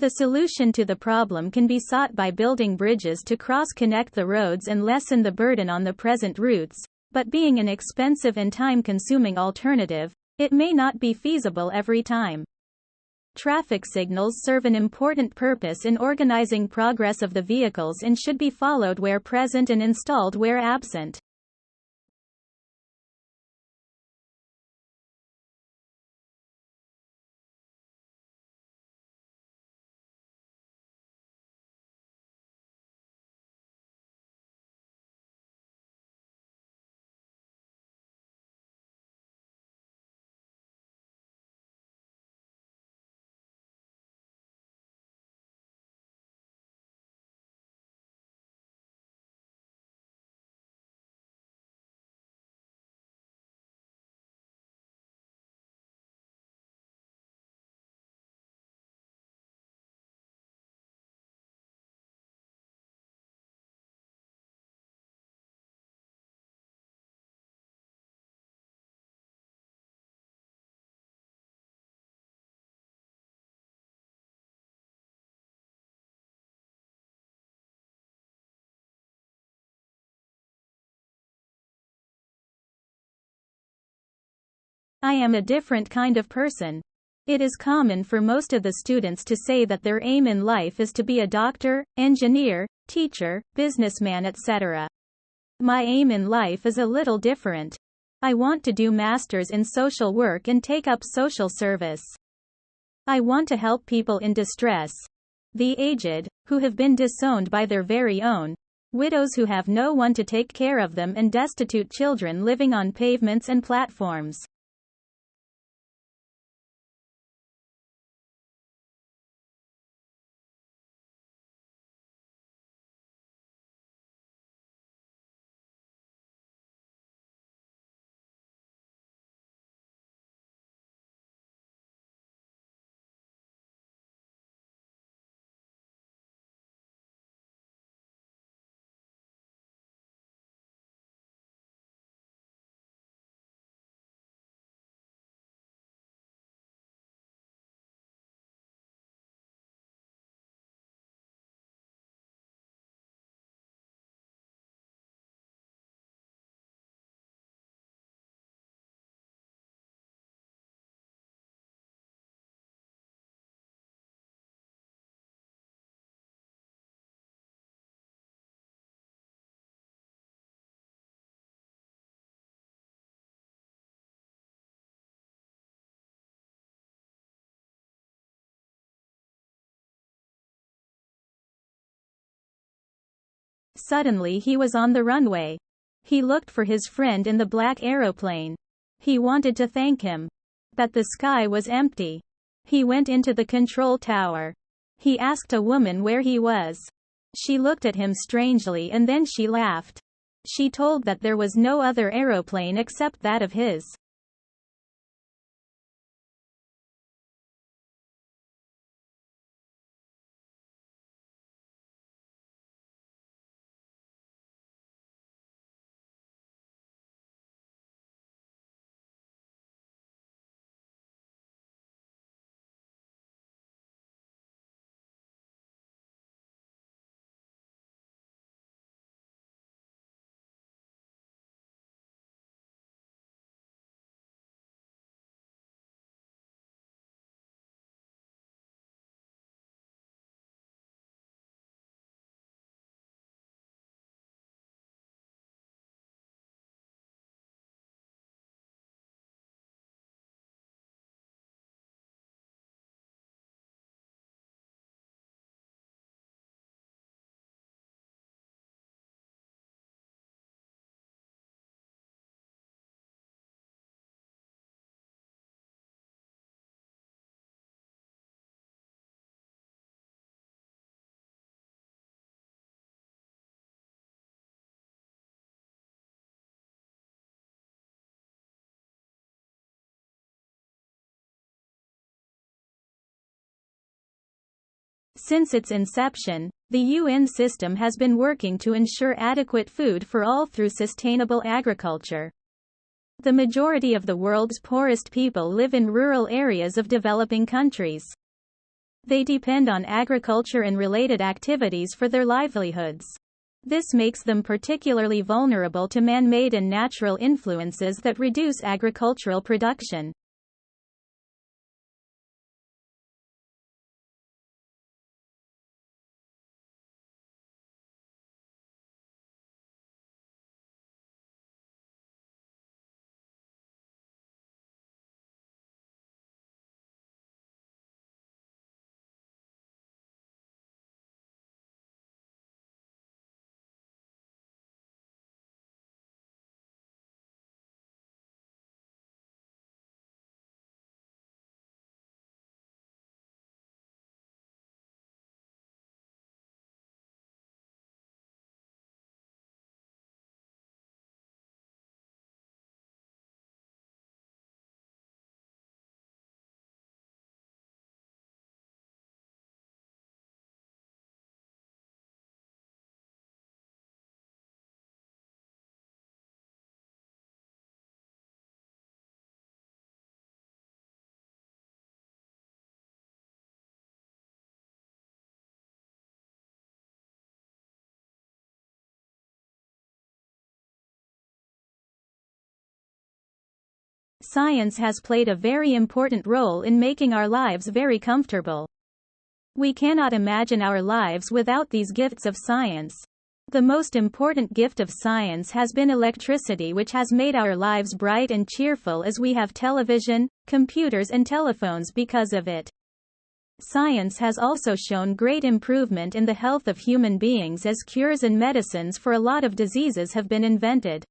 The solution to the problem can be sought by building bridges to cross-connect the roads and lessen the burden on the present routes, but being an expensive and time-consuming alternative, it may not be feasible every time. Traffic signals serve an important purpose in organizing progress of the vehicles and should be followed where present and installed where absent. I am a different kind of person. It is common for most of the students to say that their aim in life is to be a doctor, engineer, teacher, businessman, etc. My aim in life is a little different. I want to do masters in social work and take up social service. I want to help people in distress, the aged, who have been disowned by their very own, widows who have no one to take care of them, and destitute children living on pavements and platforms. Suddenly he was on the runway. He looked for his friend in the black aeroplane. He wanted to thank him. But the sky was empty. He went into the control tower. He asked a woman where he was. She looked at him strangely and then she laughed. She told that there was no other aeroplane except that of his. Since its inception, the UN system has been working to ensure adequate food for all through sustainable agriculture. The majority of the world's poorest people live in rural areas of developing countries. They depend on agriculture and related activities for their livelihoods. This makes them particularly vulnerable to man-made and natural influences that reduce agricultural production. Science has played a very important role in making our lives very comfortable. We cannot imagine our lives without these gifts of science. The most important gift of science has been electricity, which has made our lives bright and cheerful, as we have television, computers and telephones because of it. Science has also shown great improvement in the health of human beings, as cures and medicines for a lot of diseases have been invented.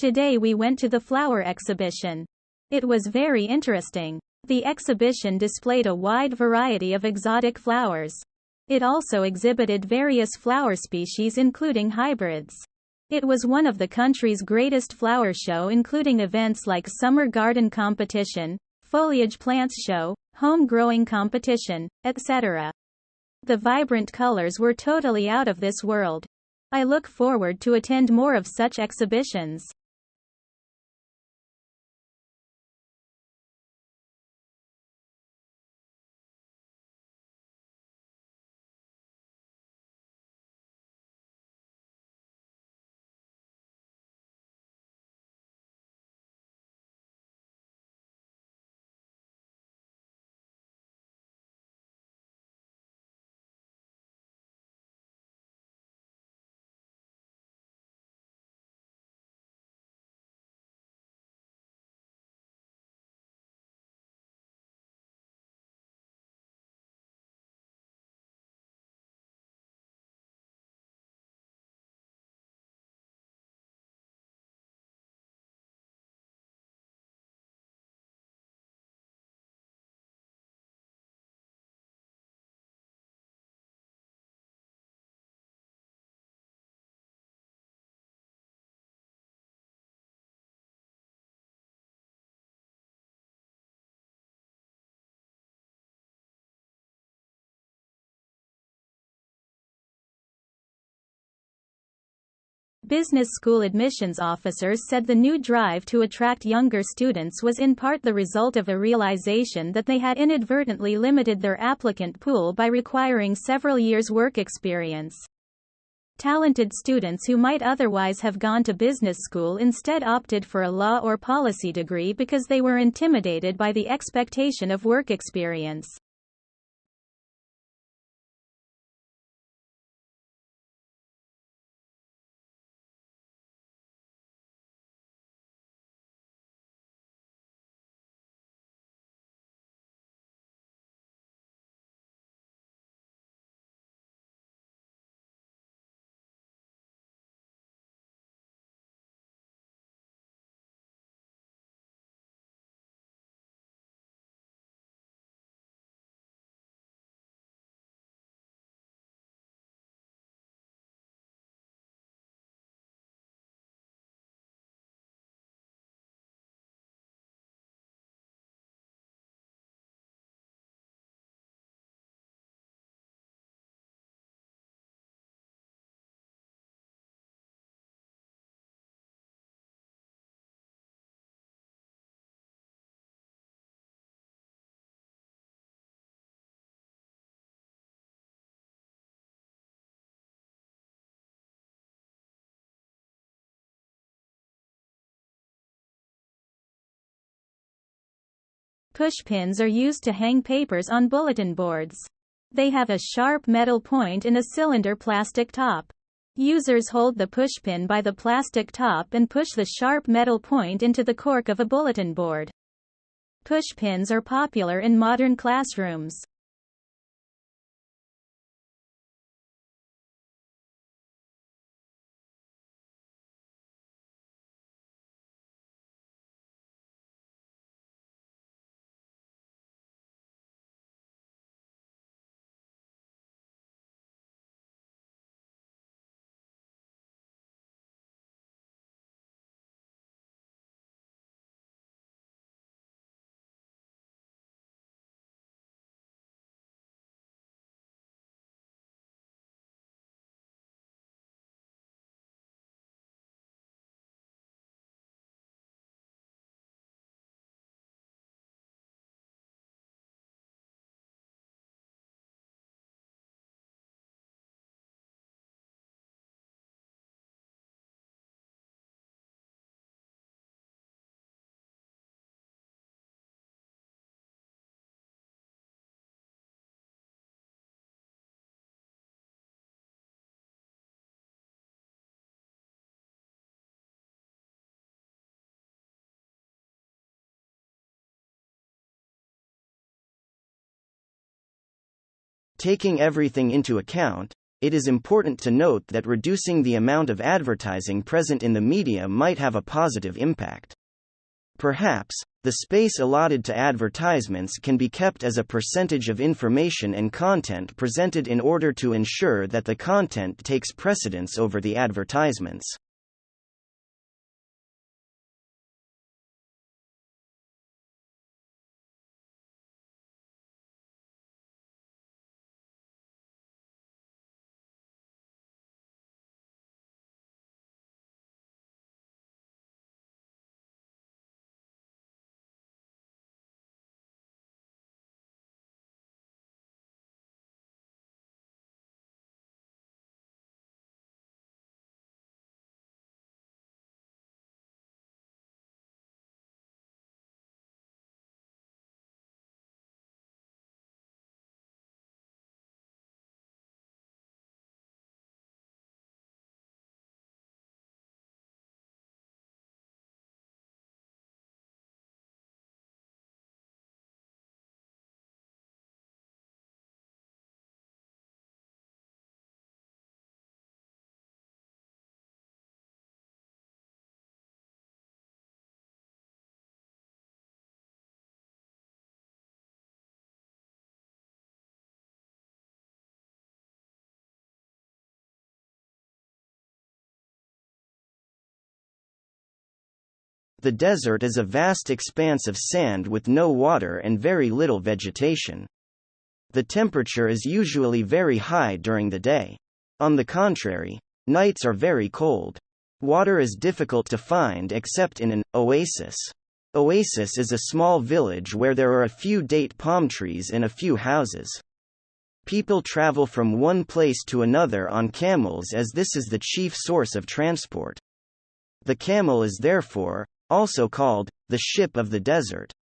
Today we went to the flower exhibition. It was very interesting. The exhibition displayed a wide variety of exotic flowers. It also exhibited various flower species, including hybrids. It was one of the country's greatest flower show, including events like summer garden competition, foliage plants show, home growing competition, etc. The vibrant colors were totally out of this world. I look forward to attend more of such exhibitions. Business school admissions officers said the new drive to attract younger students was in part the result of a realization that they had inadvertently limited their applicant pool by requiring several years' work experience. Talented students who might otherwise have gone to business school instead opted for a law or policy degree because they were intimidated by the expectation of work experience. Pushpins are used to hang papers on bulletin boards. They have a sharp metal point and a cylinder plastic top. Users hold the pushpin by the plastic top and push the sharp metal point into the cork of a bulletin board. Pushpins are popular in modern classrooms. Taking everything into account, it is important to note that reducing the amount of advertising present in the media might have a positive impact. Perhaps, the space allotted to advertisements can be kept as a percentage of information and content presented in order to ensure that the content takes precedence over the advertisements. The desert is a vast expanse of sand with no water and very little vegetation. The temperature is usually very high during the day. On the contrary, nights are very cold. Water is difficult to find except in an oasis. Oasis is a small village where there are a few date palm trees and a few houses. People travel from one place to another on camels as this is the chief source of transport. The camel is therefore also called the ship of the desert.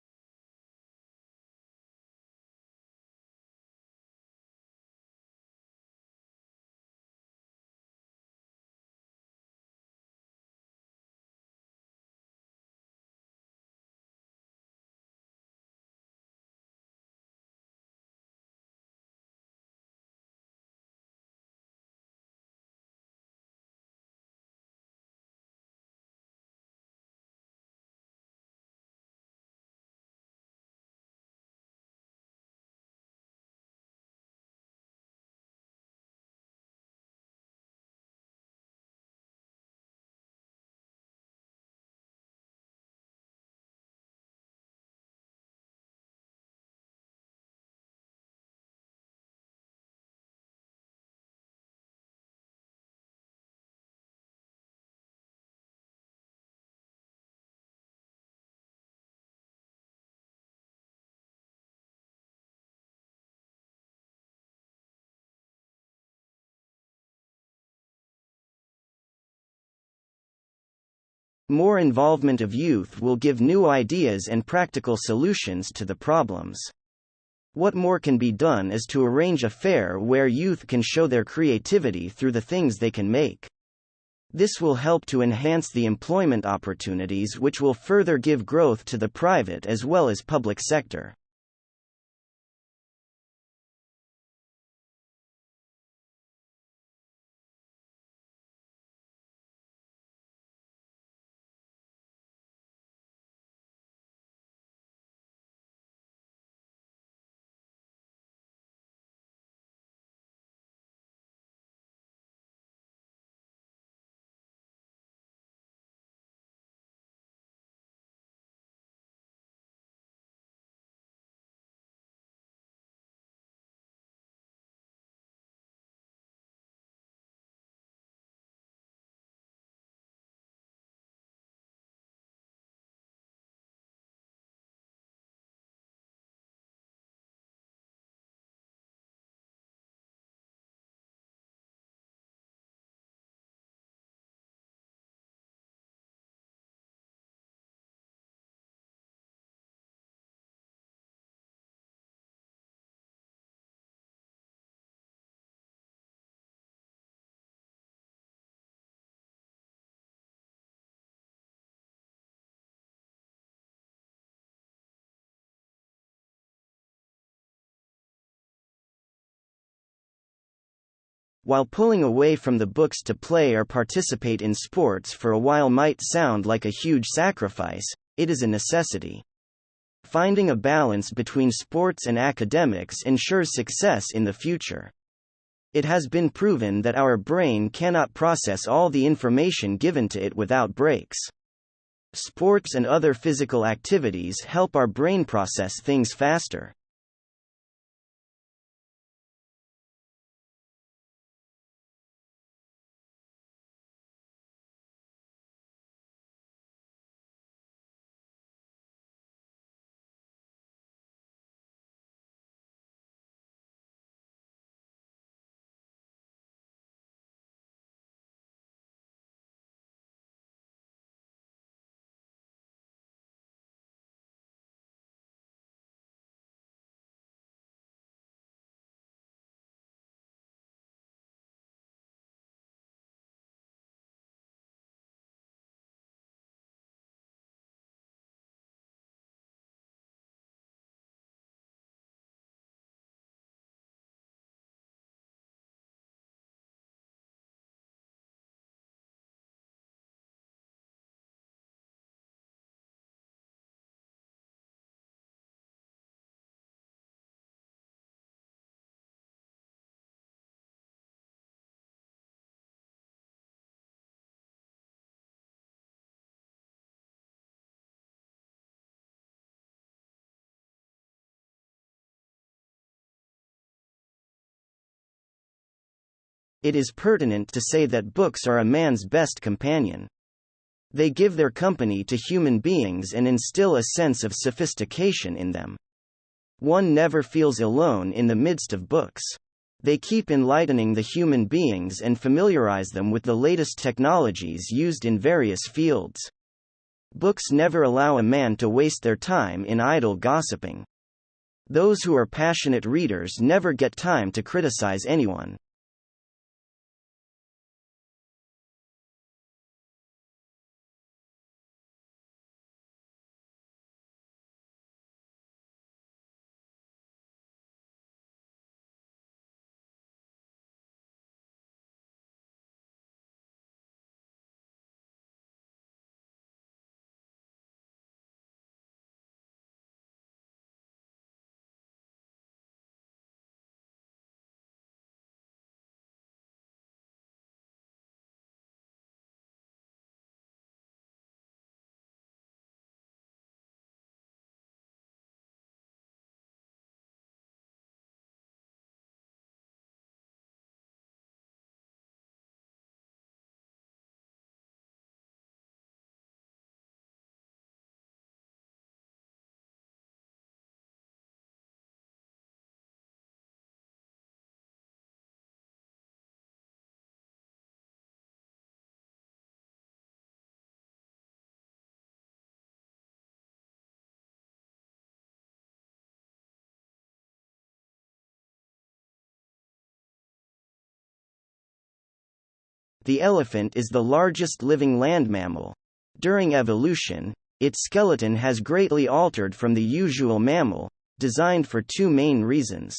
More involvement of youth will give new ideas and practical solutions to the problems. What more can be done is to arrange a fair where youth can show their creativity through the things they can make. This will help to enhance the employment opportunities, which will further give growth to the private as well as public sector. While pulling away from the books to play or participate in sports for a while might sound like a huge sacrifice, it is a necessity. Finding a balance between sports and academics ensures success in the future. It has been proven that our brain cannot process all the information given to it without breaks. Sports and other physical activities help our brain process things faster. It is pertinent to say that books are a man's best companion. They give their company to human beings and instill a sense of sophistication in them. One never feels alone in the midst of books. They keep enlightening the human beings and familiarize them with the latest technologies used in various fields. Books never allow a man to waste their time in idle gossiping. Those who are passionate readers never get time to criticize anyone. The elephant is the largest living land mammal. During evolution, its skeleton has greatly altered from the usual mammal, designed for two main reasons.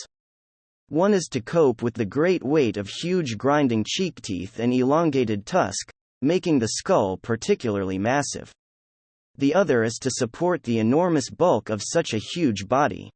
One is to cope with the great weight of huge grinding cheek teeth and elongated tusk, making the skull particularly massive. The other is to support the enormous bulk of such a huge body.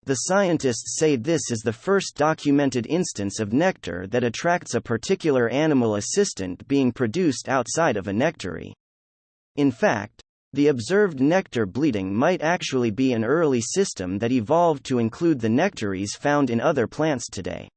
The scientists say this is the first documented instance of nectar that attracts a particular animal assistant being produced outside of a nectary. In fact, the observed nectar bleeding might actually be an early system that evolved to include the nectaries found in other plants today.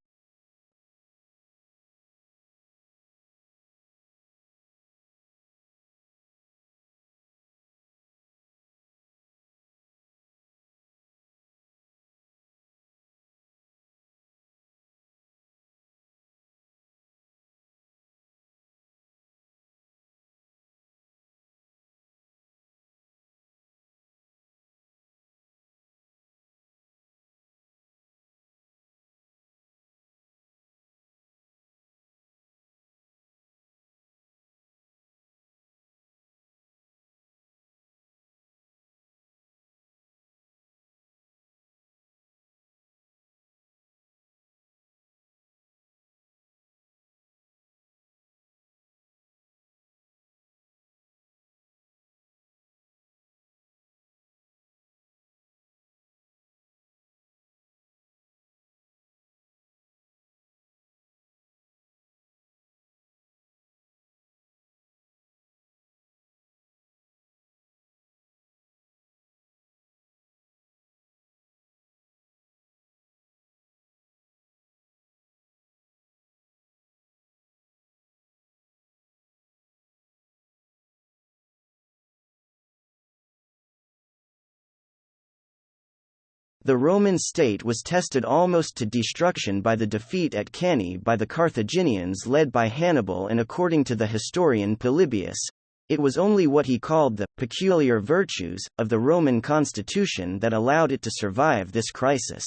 The Roman state was tested almost to destruction by the defeat at Cannae by the Carthaginians led by Hannibal, and according to the historian Polybius, it was only what he called the peculiar virtues of the Roman constitution that allowed it to survive this crisis.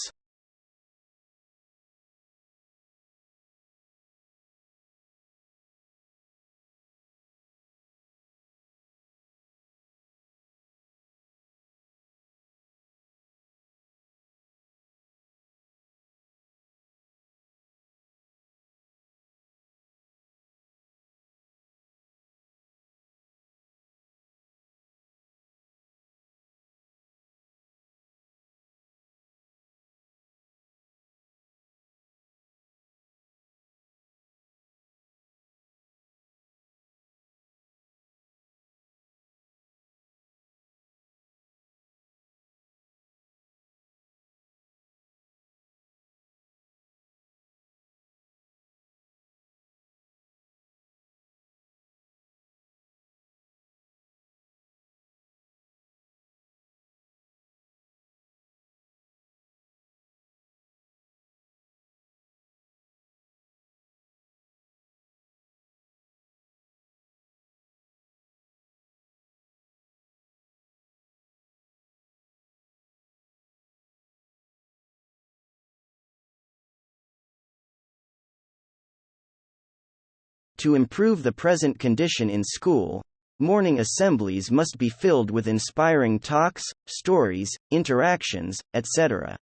To improve the present condition in school, morning assemblies must be filled with inspiring talks, stories, interactions, etc.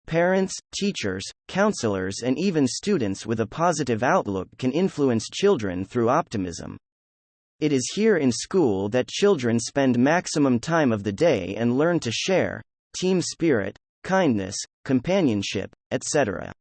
Parents, teachers, counselors, and even students with a positive outlook can influence children through optimism. It is here in school that children spend maximum time of the day and learn to share, team spirit, kindness, companionship, etc.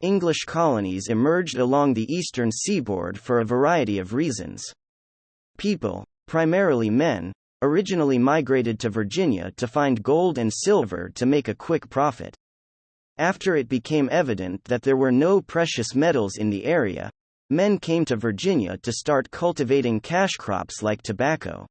English colonies emerged along the eastern seaboard for a variety of reasons. People, primarily men, originally migrated to Virginia to find gold and silver to make a quick profit. After it became evident that there were no precious metals in the area, men came to Virginia to start cultivating cash crops like tobacco.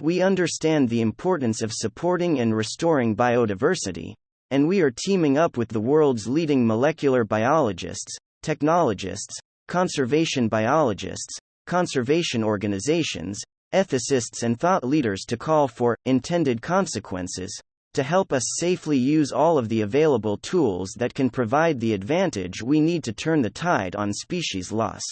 We understand the importance of supporting and restoring biodiversity, and we are teaming up with the world's leading molecular biologists, technologists, conservation biologists, conservation organizations, ethicists, and thought leaders to call for intended consequences to help us safely use all of the available tools that can provide the advantage we need to turn the tide on species loss.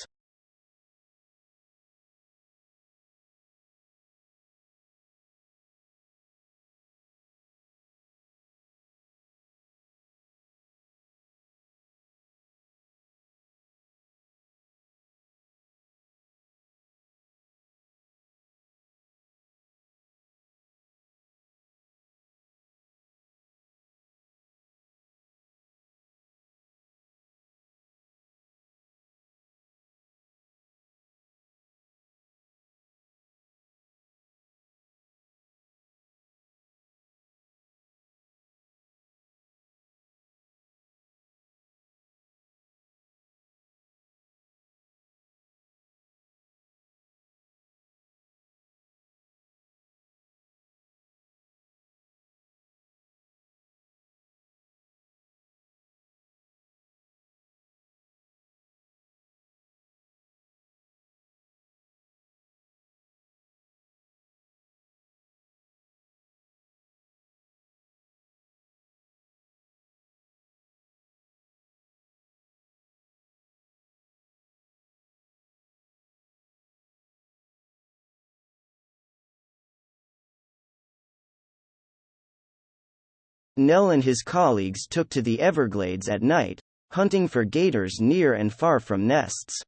Nell and his colleagues took to the Everglades at night, hunting for gators near and far from nests.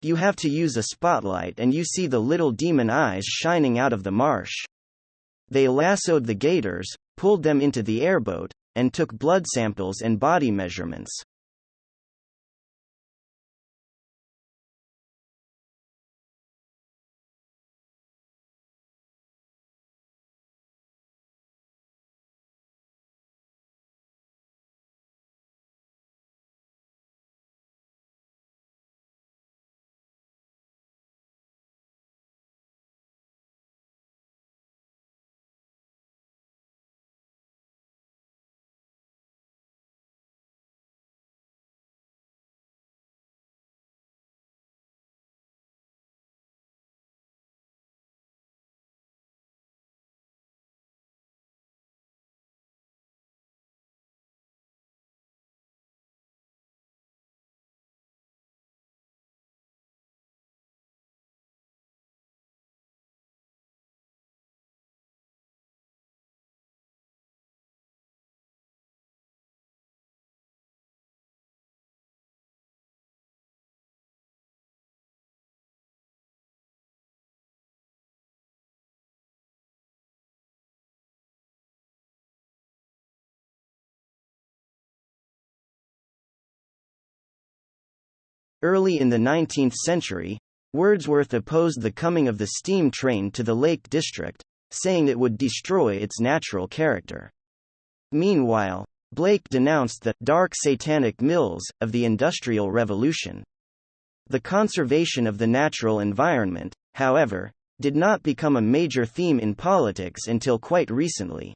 You have to use a spotlight and you see the little demon eyes shining out of the marsh. They lassoed the gators, pulled them into the airboat, and took blood samples and body measurements. Early in the 19th century, Wordsworth opposed the coming of the steam train to the Lake District, saying it would destroy its natural character. Meanwhile, Blake denounced the dark satanic mills of the Industrial Revolution. The conservation of the natural environment, however, did not become a major theme in politics until quite recently.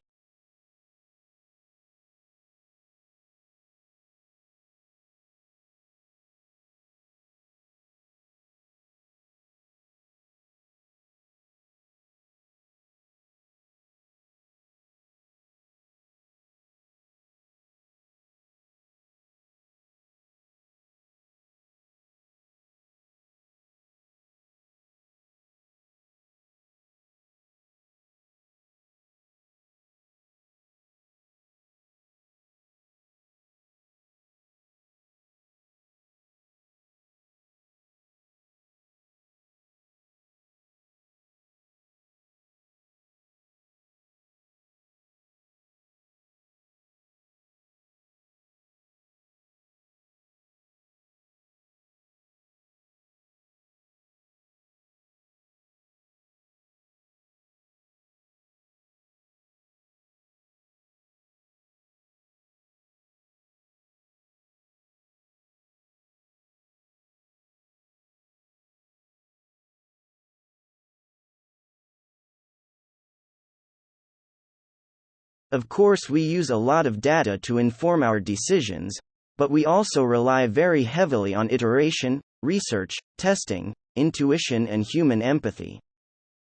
Of course, we use a lot of data to inform our decisions, but we also rely very heavily on iteration, research, testing, intuition, and human empathy.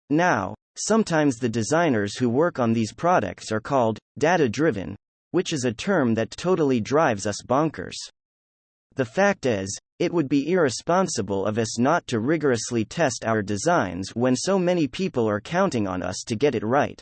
Now, sometimes the designers who work on these products are called data-driven, which is a term that totally drives us bonkers. The fact is, it would be irresponsible of us not to rigorously test our designs when so many people are counting on us to get it right.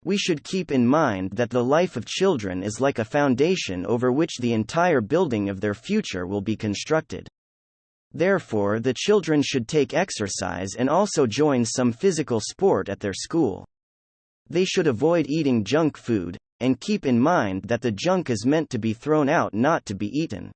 We should keep in mind that the life of children is like a foundation over which the entire building of their future will be constructed. Therefore, the children should take exercise and also join some physical sport at their school. They should avoid eating junk food, and keep in mind that the junk is meant to be thrown out, not to be eaten.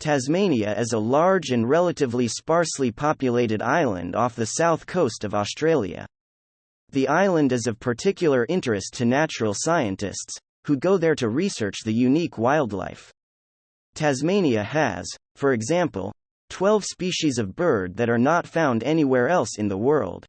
Tasmania is a large and relatively sparsely populated island off the south coast of Australia. The island is of particular interest to natural scientists, who go there to research the unique wildlife. Tasmania has, for example, 12 species of bird that are not found anywhere else in the world.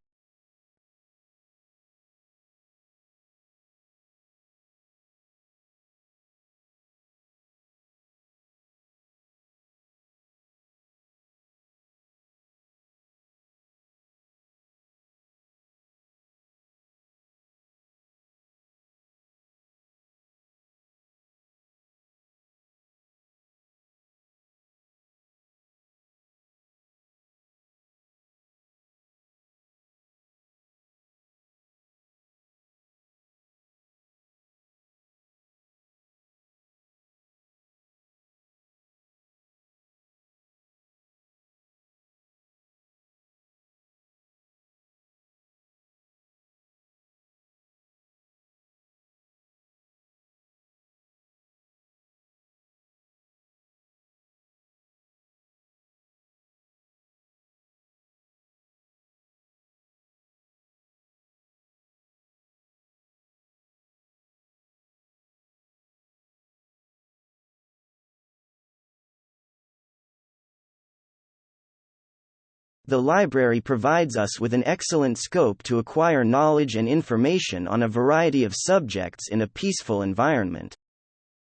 The library provides us with an excellent scope to acquire knowledge and information on a variety of subjects in a peaceful environment.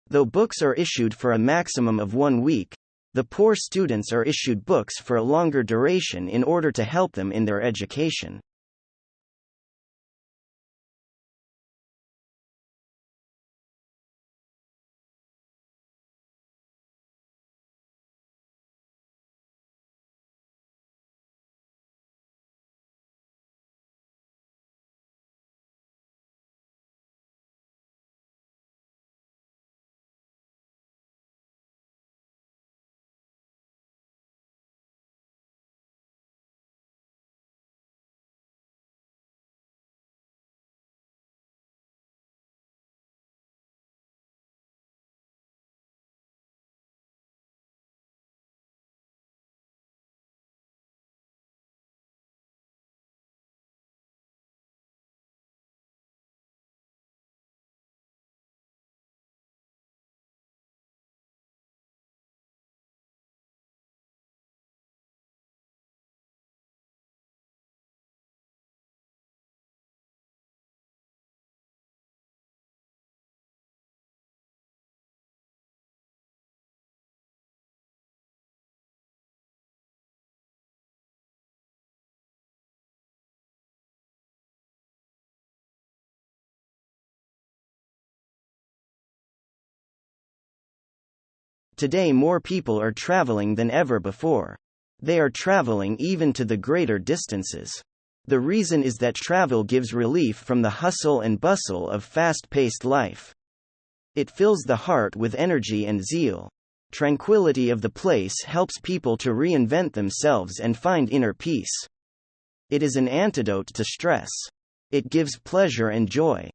Though books are issued for a maximum of 1 week, the poor students are issued books for a longer duration in order to help them in their education. Today more people are traveling than ever before. They are traveling even to the greater distances. The reason is that travel gives relief from the hustle and bustle of fast-paced life. It fills the heart with energy and zeal. Tranquility of the place helps people to reinvent themselves and find inner peace. It is an antidote to stress. It gives pleasure and joy.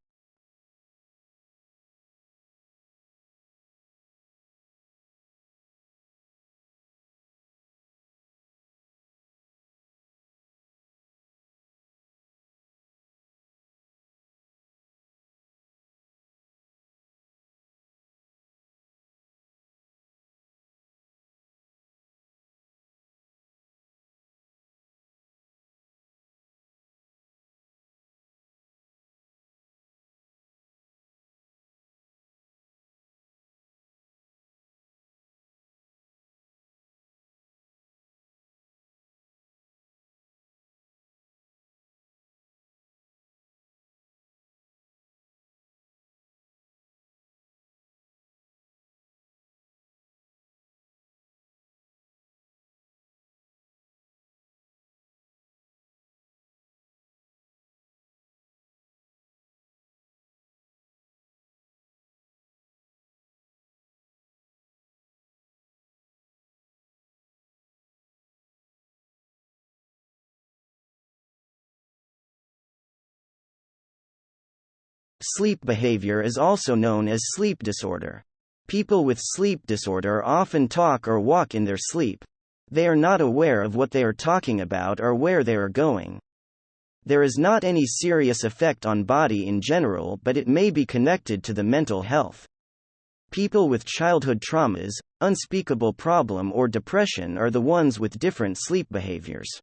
Sleep behavior is also known as sleep disorder. People with sleep disorder often talk or walk in their sleep. They are not aware of what they are talking about or where they are going. There is not any serious effect on body in general, but it may be connected to the mental health. People with childhood traumas, unspeakable problem or depression are the ones with different sleep behaviors.